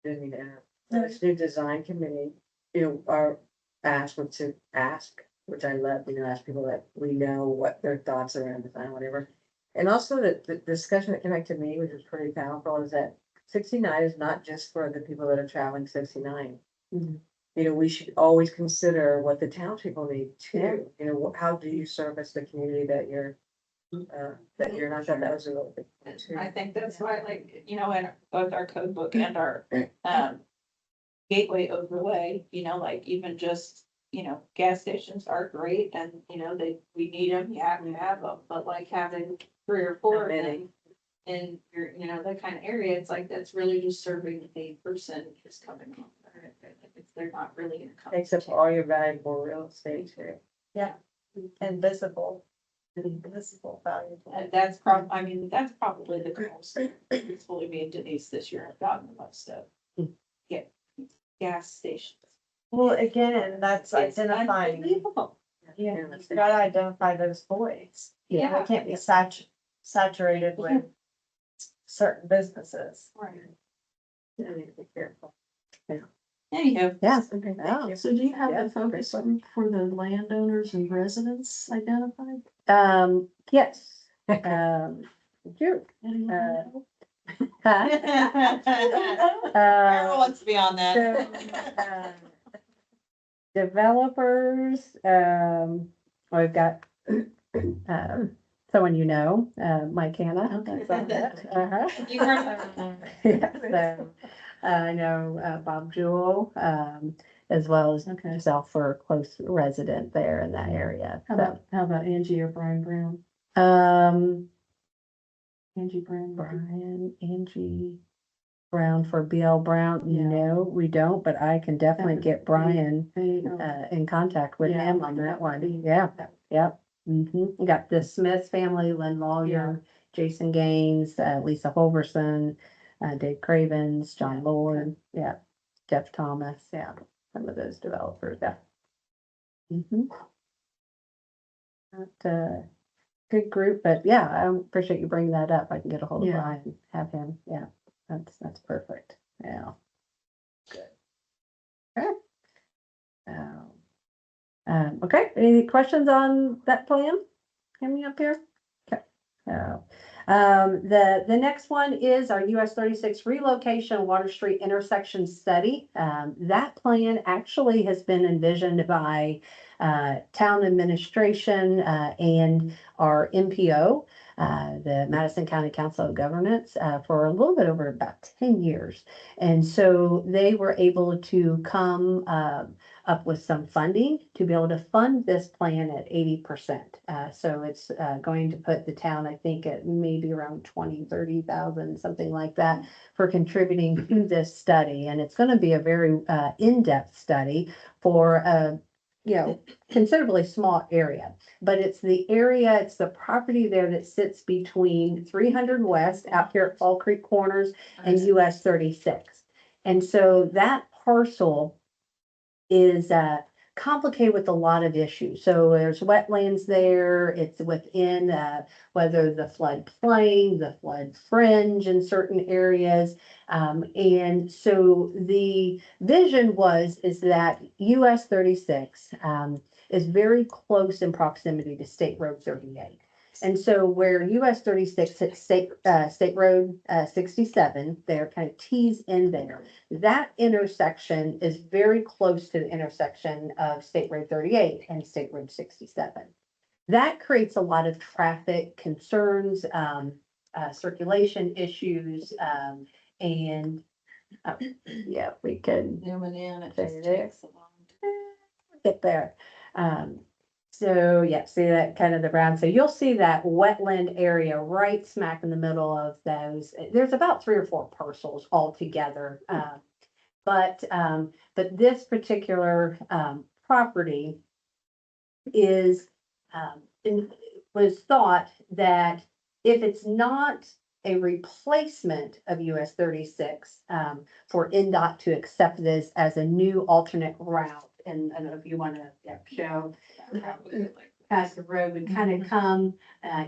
didn't mean to interrupt. This new design committee, you know, are asked what to ask, which I love, you know, ask people that we know what their thoughts are on design, whatever. And also the discussion that came back to me, which was pretty powerful, is that 69 is not just for the people that are traveling 69. Mhm. You know, we should always consider what the townspeople need Yeah. too. You know, how do you service the community that you're not, that was a really big point too. I think that's why, like, you know, in both our code book and our, gateway overlay, you know, like even just, you know, gas stations are great and, you know, we need them, you have to have them, but like having 3 or 4 of them in your, you know, that kind of area, it's like, that's really just serving a person who's coming on. If they're not really in. Takes up all your valuable real estate too. And visible, valuable. And that's that's probably the goal. It's fully me and Denise this year have gotten the most of. Get gas stations. Well, again, that's It's identifying, unbelievable. yeah, you gotta identify those voids. Yeah. We can't be saturated with certain businesses. Right. You need to be careful. Anyhow, Yes. Okay, Oh. thank you. So do you have Yeah, the focus great group for the landowners and residents identified? Yes. You. Anyone Uh, know? Carol wants to be on So, that. developers, we've got, someone you know, Mike Hanna. Okay. is on it. Uh-huh. You heard Yeah, so, I know, Bob Jewell, as well as Okay. yourself for a close resident there in that area. How about Angie or Brian Brown? So, Angie Brown. Brian, Angie, Brown for BL Brown? Yeah. No, we don't, but I can definitely get Brian They, in contact with Yeah, him on that that would one. be- Yeah, yep. We got the Smith family, Lynn Lawyer, Jason Gaines, Lisa Holverson, Dave Cravens, John Yeah, Lord, yeah, Jeff Thomas, yeah, some of those developers, yeah. Good group, but yeah, I appreciate you bringing that up. I can get a hold of Yeah. Brian, have him, yeah, that's perfect, yeah. Good. Okay. Okay, any questions on that plan coming up here? Okay. The next one is our US 36 relocation Water Street intersection study. That plan actually has been envisioned by town administration and our MPO, the Madison County Council of Governments, for a little bit over about 10 years. And so they were able to come up with some funding to be able to fund this plan at 80%. So it's going to put the town, I think, at maybe around 20,000-30,000, something like that, for contributing to this study. And it's going to be a very in-depth study for a considerably small area. But it's the area, it's the property there that sits between 300 West out here at Fall Creek Corners and US 36. And so that parcel is complicated with a lot of issues. So there's wetlands there, it's within whether the floodplain, the flood fringe in certain areas. And so the vision is that US 36 is very close in proximity to State Road 38. And so where US 36 hits State Road 67, there kind of tees in there. That intersection is very close to the intersection of State Road 38 and State Road 67. That creates a lot of traffic concerns, circulation issues, and yeah, we can Zooming in, it There just it is. takes a long. get there. So yeah, see that kind of the brown. So you'll see that wetland area right smack in the middle of those. There's about 3 or 4 parcels altogether. But this particular property is was thought that if it's not a replacement of US 36 for NDOT to accept this as a new alternate route. And I don't know if you want to show past the road would kind of come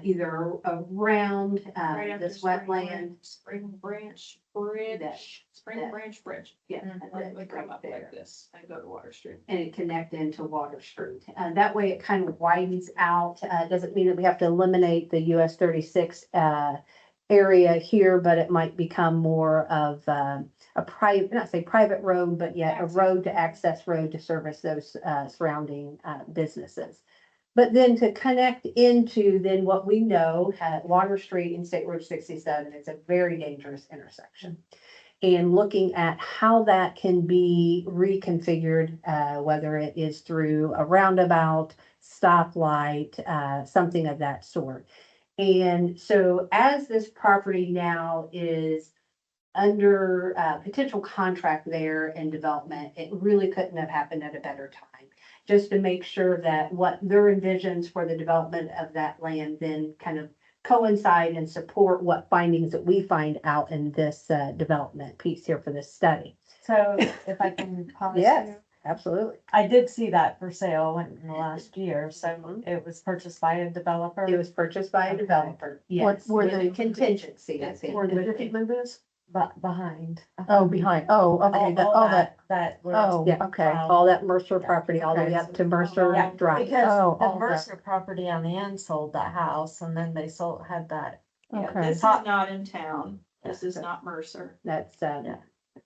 either around Right after this Spring wetland. Branch- Spring Branch Bridge, Spring that- Branch Bridge. Yeah, And then it would come right up there. like this and go to Water Street. And it connect into Water Street. That way it kind of widens out. Doesn't mean that we have to eliminate the US 36 area here, but it might become more of a private, not say private road, but yet a road to access road to service those surrounding businesses. But then to connect into then what we know at Water Street and State Road 67, it's a very dangerous intersection. And looking at how that can be reconfigured, whether it is through a roundabout, stoplight, something of that sort. And so as this property now is under potential contract there and development, it really couldn't have happened at a better time. Just to make sure that what their envisions for the development of that land then kind of coincide and support what findings that we find out in this development piece here for this study. So if I can pause Yes. you. Absolutely. I did see that for sale in the last year, so it was purchased by a developer. It was purchased by a Okay. developer. Yes. where with the- a contingency, I think. Where the Jiffy Lube is? But behind. Oh, behind, oh, okay, All that. oh, Yeah, okay. all that Mercer property, all the way Okay. up to Mercer Yeah, Drive. because Oh, the all that. Mercer property on the end sold that house and then they had that. Yeah, Okay. this is not in town. This is not Mercer. That's Yeah.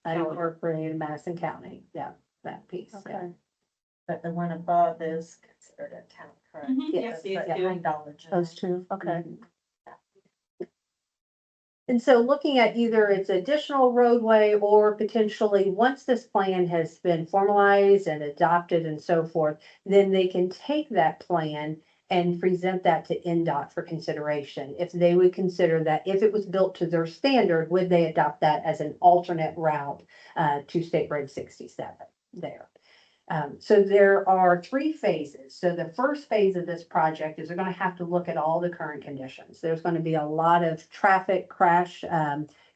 unincorporated Madison County. Yeah, that piece. Yeah. Okay. But the one above is considered a town, correct? Mhm, Yeah, yes, these yeah. two. Behind Dollar General. Those two, okay. And so looking at either its additional roadway or potentially, once this plan has been formalized and adopted and so forth, then they can take that plan and present that to NDOT for consideration. If they would consider that, if it was built to their standard, would they adopt that as an alternate route to State Road 67 there? So there are 3 phases. So the first phase of this project is they're going to have to look at all the current conditions. There's going to be a lot of traffic crash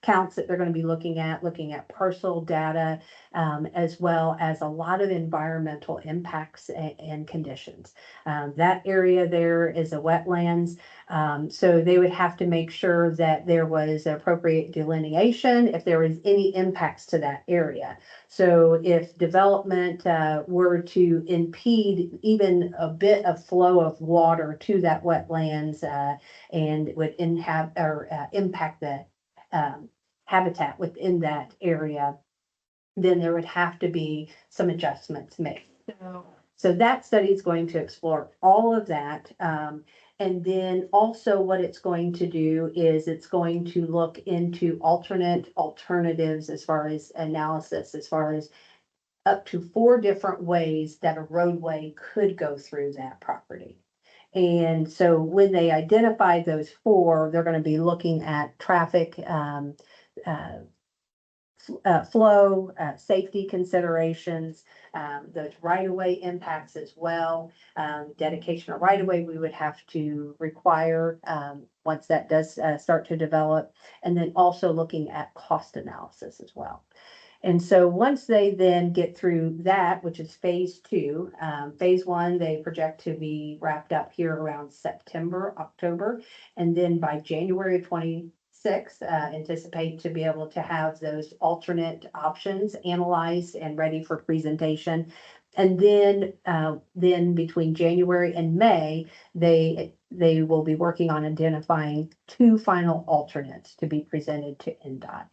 counts that they're going to be looking at parcel data, as well as a lot of environmental impacts and conditions. That area there is a wetlands. So they would have to make sure that there was appropriate delineation if there was any impacts to that area. So if development were to impede even a bit of flow of water to that wetlands and would impact the habitat within that area, then there would have to be some adjustments made. So that study is going to explore all of that. And then also what it's going to do is it's going to look into alternatives as far as analysis, as far as up to 4 different ways that a roadway could go through that property. And so when they identify those 4, they're going to be looking at traffic, flow, safety considerations, those right-of-way impacts as well. Dedication of right-of-way we would have to require once that does start to develop, and then also looking at cost analysis as well. And so once they then get through that, which is phase 2, phase 1, they project to be wrapped up here around September, October, and then by January 26, anticipate to be able to have those alternate options analyzed and ready for presentation. And then between January and May, they will be working on identifying 2 final alternates to be presented to NDOT.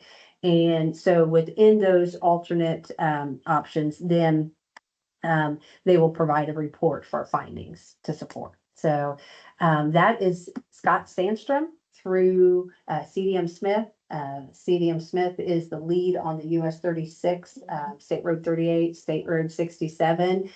And so within those alternate options, then they will provide a report for findings to support. So that is Scott Sandstrom through CDM Smith. CDM Smith is the lead on the US 36, State Road 38, State Road 67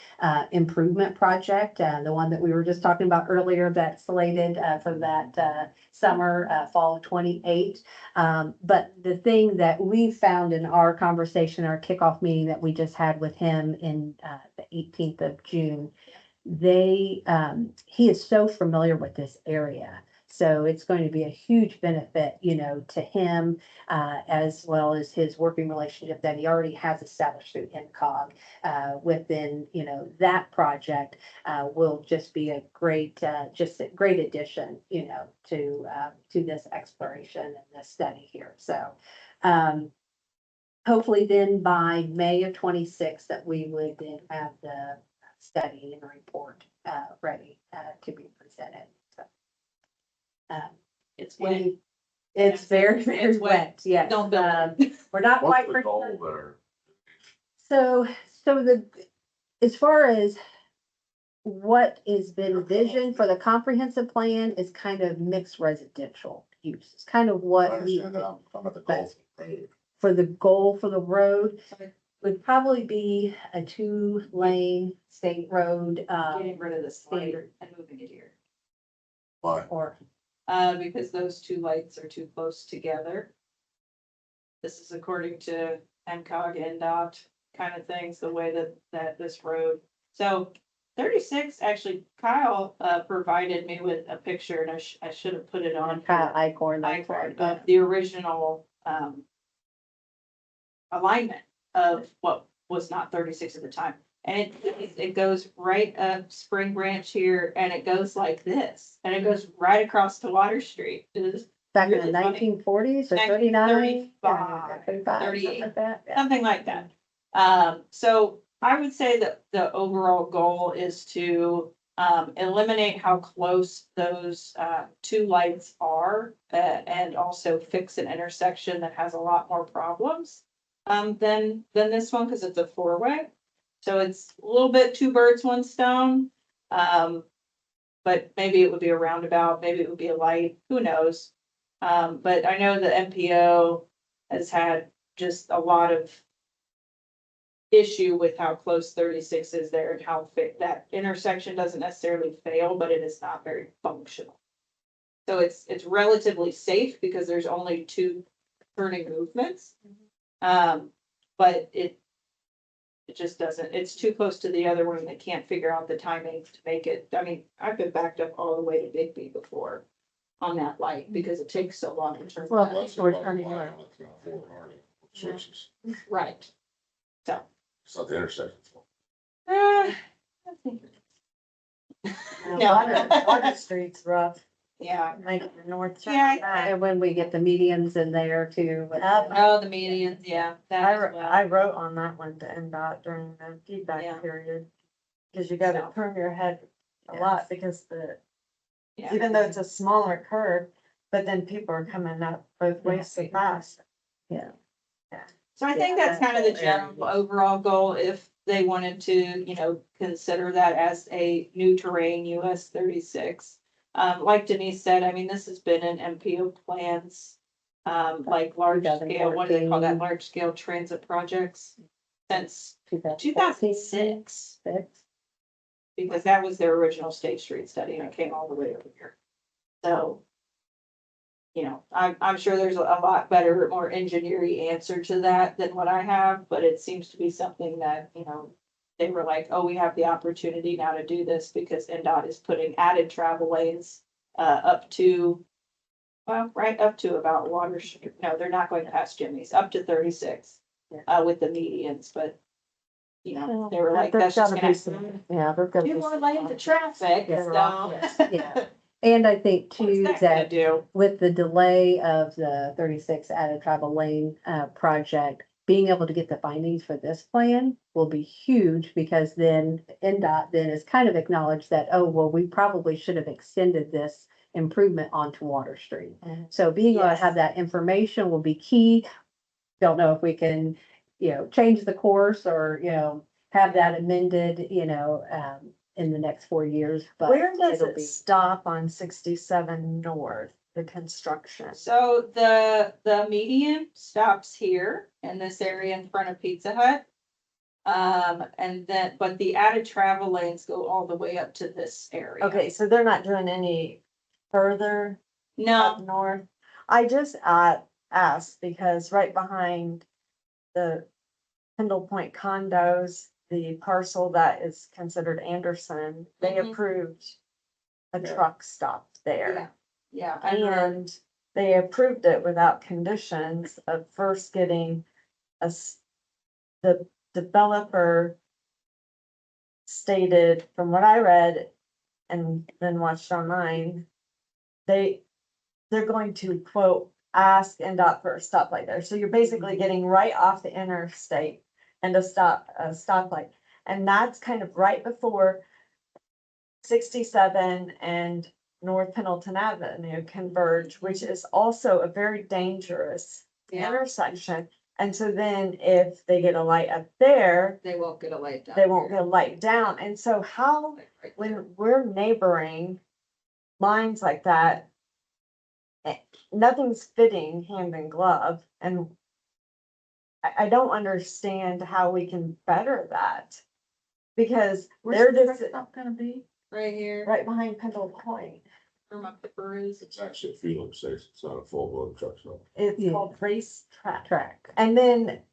improvement project, the one that we were just talking about earlier that's slated for that summer, fall of 28. But the thing that we found in our conversation, our kickoff meeting that we just had with him in the 18th of June, he is so familiar with this area. So it's going to be a huge benefit, to him, as well as his working relationship that he already has established through NCOG within, that project will just be a great addition, to this exploration and this study here. So hopefully then by May of 26 that we would then have the study and report ready to be presented. It's wet. It's very, very It's wet. wet, yes. Don't build We're not What's quite. the goal there? So as far as what has been visioned for the comprehensive plan is kind of mixed residential use. It's kind of I what understand that. I'm talking about the goal. for the goal for the road would probably be a 2-lane state road, Getting rid of the slide standard. and moving it here. Why? or Because those 2 lights are too close together. This is according to NCOG, NDOT kind of things, the way that this road. So 36, actually Kyle provided me with a picture and I should have put it on. Kyle Icorn. Of the original alignment of what was not 36 at the time. And it goes right up Spring Branch here and it goes like this. And it goes right across to Water Street. It is Back in the really funny. 1940s or 39? 35, 35, 38. like that. Yeah. something like that. So I would say that the overall goal is to eliminate how close those 2 lights are and also fix an intersection that has a lot more problems than this one because it's a 4-way. So it's a little bit 2 birds, 1 stone. But maybe it would be a roundabout, maybe it would be a light, who knows? But I know the MPO has had just a lot of issue with how close 36 is there and how fit that intersection doesn't necessarily fail, but it is not very functional. So it's relatively safe because there's only two turning movements. But it just doesn't, it's too close to the other one. They can't figure out the timing to make it. I mean, I've been backed up all the way to Bigby before on that light because it takes so long to turn. Well, back. that's we're turning around. Sources. Right. So. It's not the intersection. I think. Water Street's rough, Yeah. like the north. Yeah, side. And when we get the medians in there too. with Yep. the- Oh, the medians, yeah. That as well. I wrote on that one to NDOT during the Yeah. feedback period. Cause you gotta So. turn your head a Yes. lot because Yeah. even though it's a smaller curve, but then people are coming up both ways so fast. Yeah. So I think Yeah, that's kind of the that whole area. general overall goal, if they wanted to, consider that as a new terrain US 36. Like Denise said, I mean, this has been in MPO plans, like large scale, what do they call that, 2014. large scale transit projects? Since 2014, 2006, because that was their original State Street study and it came all the way over here. So. I'm sure there's a lot better, more engineering answer to that than what I have, but it seems to be something that, they were like, oh, we have the opportunity now to do this because NDOT is putting added travel lanes, up to, well, right up to about Water Street. No, they're not going past Jimmy's, up to 36, with the medians, but, they were like, There's that's just gotta gonna be some, yeah, there's gotta be. two more some- lanes of traffic, Yeah. so. Yeah. And I think What's too, that gonna that do? with the delay of the 36 added travel lane project, being able to get the findings for this plan will be huge because then NDOT then is kind of acknowledged that, oh, well, we probably should have extended this improvement onto Water Street. So being able to Yes. have that information will be key. Don't know if we can, change the course or, have that amended, in the next 4 years, but. Where does it'll it be- stop on 67 north, the construction? So the median stops here in this area in front of Pizza Hut. And then, but the added travel lanes go all the way up to this area. Okay, so they're not doing any further up No, north? I just asked because right behind the Kendall Point condos, the parcel that is considered Anderson, they Mhm. approved a Yeah. truck stop there. yeah, I heard, And they approved it without conditions of first getting the developer stated, from what I read and then watched online, they're going to quote, ask NDOT for a stoplight there. So you're basically getting right off the interstate and a stoplight. And that's kind of right before 67 and North Pendleton Avenue converge, which is also a very dangerous Yeah. intersection. And so then if they get a light up there, they won't get a light down. they won't get a light down. And so how, Right there. when we're neighboring lines like that, nothing's fitting hand in glove, and I don't understand how we can better that. Because they're just Not gonna be. Right here, right behind Pendle Point. where my pipper is. It's actually a fueling station. It's not a full-blown truck stop. It's Yeah. called Race Track. Track. And then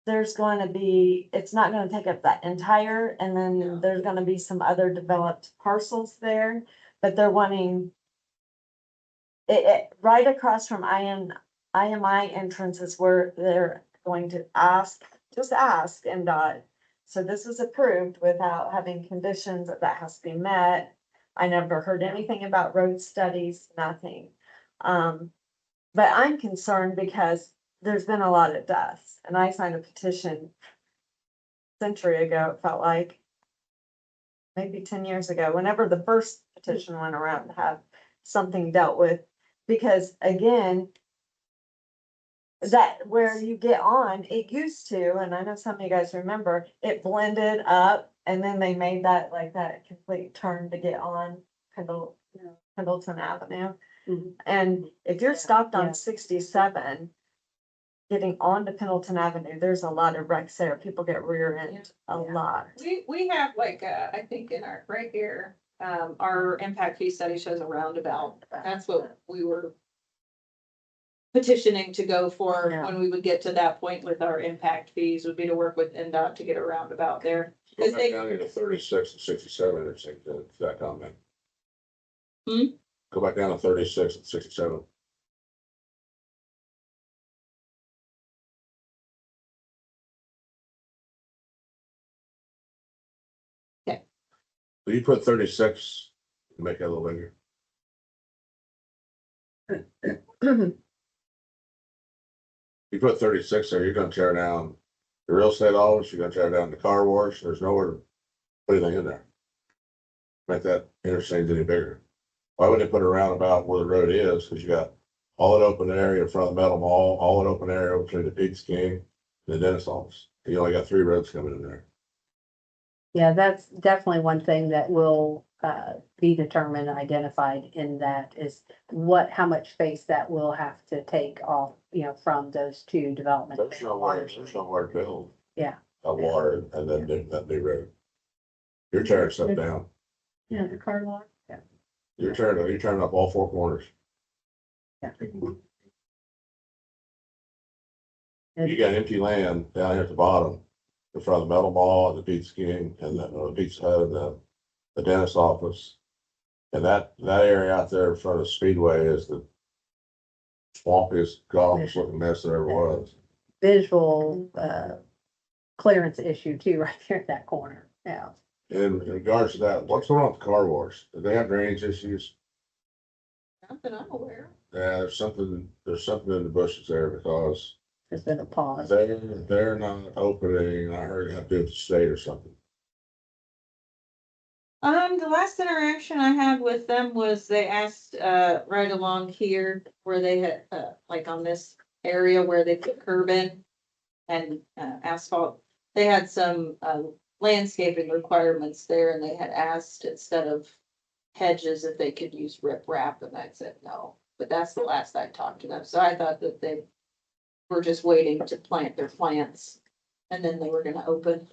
there's going to be, it's not gonna take up that entire, and No. then there's gonna be some other developed parcels there, but they're wanting it right across from IMI entrances where they're going to just ask NDOT. So this is approved without having conditions that has to be met. I never heard anything about road studies, nothing. But I'm concerned because there's been a lot of deaths, and I signed a petition a century ago, it felt like. Maybe 10 years ago, whenever the first petition went around to have something dealt with. Because again, that where you get on, it used to, and I know some of you guys remember, it blended up and then they made that like that complete turn to get on Pendleton Avenue. Mhm. And if you're stopped Yeah. on 67, getting onto Pendleton Avenue, there's a lot of wrecks there. People get rear end a lot. We have like, I think in our, right here, our impact fee study shows a roundabout. That's what we were petitioning to go for Yeah. when we would get to that point with our impact fees, would be to work with NDOT to get a roundabout there. Go Cause back they, down to 36 and 67, I think, that comment. Hmm? Go back down to 36 and 67. Okay. So you put 36, make it a little bigger. You put 36 there, you're gonna tear down the real estate office, you're gonna tear down the car wash, there's nowhere to put anything in there. Make that interchange any bigger. Why wouldn't they put a roundabout where the road is? Cause you got all that open area in front of the Metal Mall, all that open area between the Pete's King and the dentist office. You only got 3 roads coming in there. Yeah, that's definitely one thing that will be determined, identified in that is how much space that will have to take off, from those two development. There's nowhere to build. Yeah. A water and then that new road. You're tearing stuff down. Yeah, the car lot. Yeah. You're tearing up all 4 corners. Yeah. You got empty land down here at the bottom, in front of the Metal Mall and the Pete's King and the Pizza Hut and the dentist office. And that area out there in front of Speedway is the swampiest, godless looking mess there ever was. Visual clearance issue too, right there at that corner. Yeah. And in regards to that, what's going on with the car wash? Do they have drainage issues? nothing I'm aware of. Yeah, there's something in the bushes there because There's been a pause. they're not opening. I heard it had to do with the state or something. The last interaction I had with them was they asked, right along here where they had, like on this area where they put curb in and, asphalt. They had some, landscaping requirements there and they had asked instead of hedges if they could use riprap and I said no. But that's the last I talked to them. So I thought that they were just waiting to plant their plants and then they were gonna open.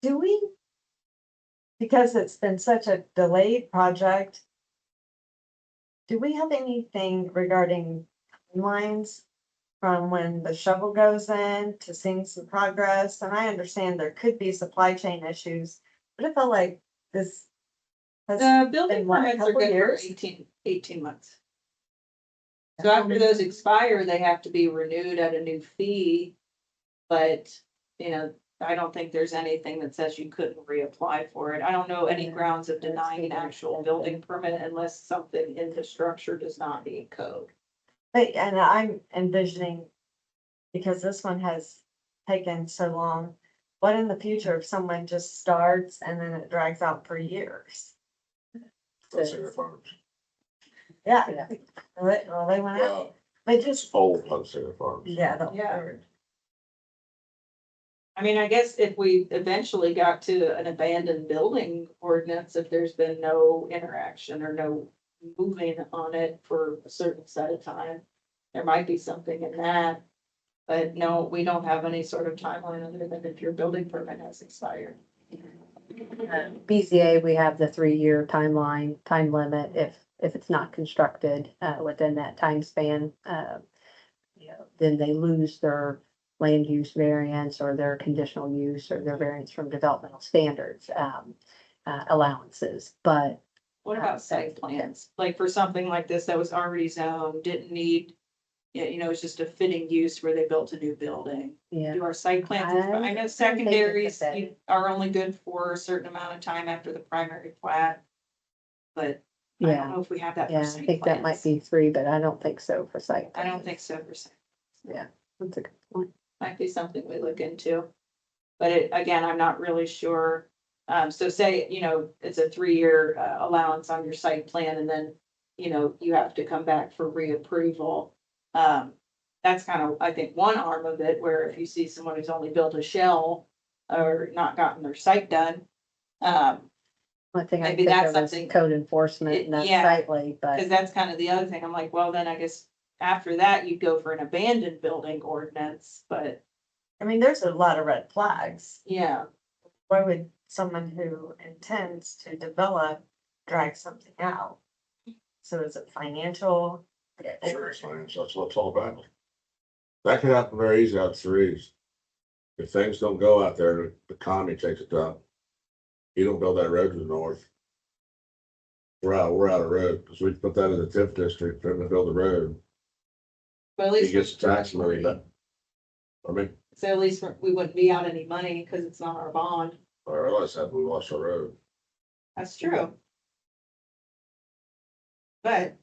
Do we? Because it's been such a delayed project. Do we have anything regarding timelines from when the shovel goes in to seeing some progress? And I understand there could be supply chain issues, but it felt like this. has The building been, what, a permits are couple good for years? 18 months. So after those expire, they have to be renewed at a new fee. But, I don't think there's anything that says you couldn't reapply for it. I don't know any Yeah. grounds of denying an actual building permit unless something in the structure does not meet code. But, and I'm envisioning, because this one has taken so long, what in the future if someone just starts and then it drags out for years? Hunsinger Farms. Yeah, Yeah. well, they went out, Well, they it's just, old Hunsinger Farms. yeah, the Yeah. third. I mean, I guess if we eventually got to an abandoned building ordinance, if there's been no interaction or no moving on it for a certain set of time, there might be something in that. But no, we don't have any sort of timeline other than if your building permit has expired. BZA, we have the 3-year time limit if it's not constructed within that time span. Then they lose their land use variance or their conditional use or their variance from developmental standards allowances. But What about site plans? Like for something like this that was already zoned, didn't need, it's just a fitting use where they built a new building. yeah, Do our site plans, I I know think they secondaries could fit are only good for a certain amount of time after the primary plat. But I don't yeah, know if we have that for yeah. I site think that might plans. be 3, but I don't think so for site. I don't plans. think so for site. That's a good point. Might be something we look into. But again, I'm not really sure. So say, it's a 3-year allowance on your site plan and then, you have to come back for reapproval. That's kind of, I think, one arm of it, where if you see someone who's only built a shell or not gotten their site done, One thing I Maybe think that's of was something- code enforcement and Yeah. unsightly, because but that's kind of the other thing. I'm like, well, then I guess after that, you'd go for an abandoned building ordinance, but I mean, there's a lot of red flags. yeah. Why would someone who intends to develop drag something out? So is it financial? Sure, it's fine. So that's what it's all about. That could happen very easy out threes. If things don't go out there, the economy takes it down. You don't build that road to the north. We're out of road, because we put that in the TIF district, for them to build the road. But at He least, gets the tax money, but. I mean, so at least we wouldn't be out any money because it's not our bond. I realize that we lost our road. That's true. But,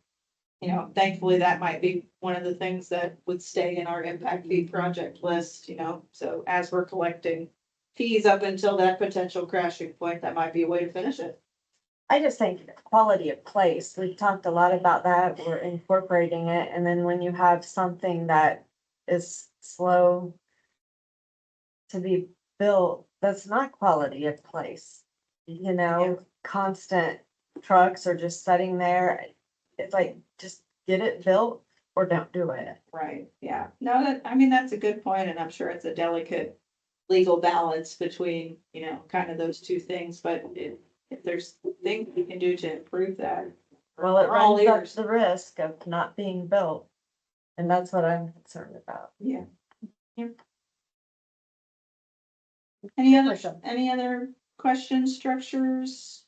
you know, thankfully that might be one of the things that would stay in our impact fee project list, you know, so as we're collecting fees up until that potential crashing point, that might be a way to finish it. I just think quality of place, we've talked a lot about that, we're incorporating it, and then when you have something that is slow to be built, that's not quality of place. You know, constant trucks are just sitting there. It's like, just get it built or don't do it. Right, yeah. No, that, I mean, that's a good point, and I'm sure it's a delicate legal balance between, you know, kind of those two things, but if there's things we can do to improve that. Well, it we're all runs up ears. the risk of not being built. And that's what I'm concerned about. Yeah. Any other questions, structures?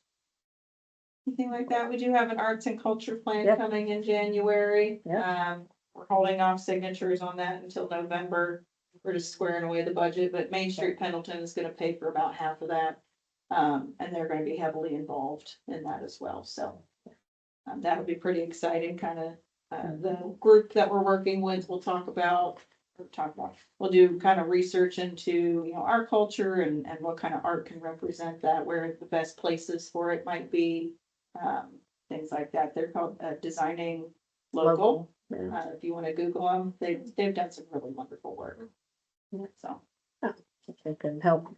Anything like that? We do have an arts and culture plan Yep. coming in January. Yep. We're holding off signatures on that until November. We're just squaring away the budget, but Main Street Pendleton is gonna pay for about half of that. And they're gonna be heavily involved in that as well, so. That would be pretty exciting, kind of, the group that we're working with, we'll do kind of research into, you know, our culture and what kind of art can represent that, where the best places for it might be. Things like that. They're called, Designing Local. Yeah. If you want to Google them, they've done some really wonderful work. So, They can help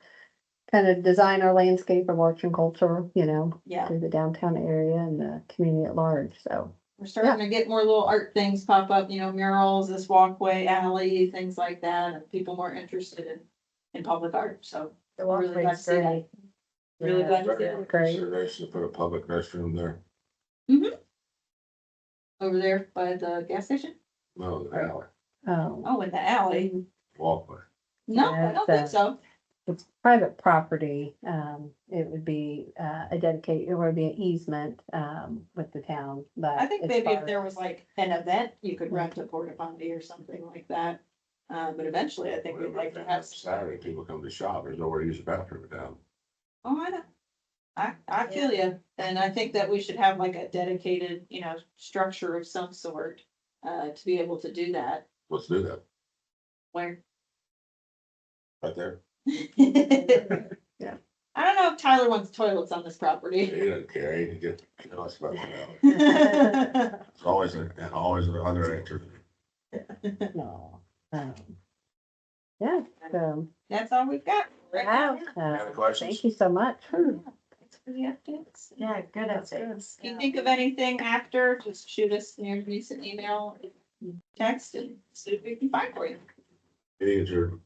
kind of design our landscape of arts and culture, you know, yeah, through the downtown area and the community at large, so. we're starting to get more little art things pop up, you know, murals, this walkway alley, things like that, and people more interested in public art, so. The Really glad to walkway's see that. great. Really Yeah. glad to see that. Great. So they should put a public restroom there. Over there by the gas station? No, the alley, Oh, in the alley? walkway. No, I Yeah, don't think it's, so. It's private property, it would be, a dedicated, it would be an easement, with the town, but. I think as maybe if far there as- was like an event, you could rent a porta potty or something like that. But eventually I think we'd like to have. Saturday, people come to shop, there's nowhere to use the bathroom down. Oh, I know. I feel you, and I think that we should have like a dedicated, you know, structure of some sort, to be able to do that, Let's do that, where. right there. Yeah. I don't know if Tyler wants toilets on this He property. doesn't care, he can get, you know, it's about that. It's always another answer. No. Yeah, so, That's all we've got. right now. wow, Any other questions? thank you so much. Thanks for the updates. Yeah, good updates. If you think of anything after, just shoot us near recent email, text, and see if we can find for you. Any adjourned.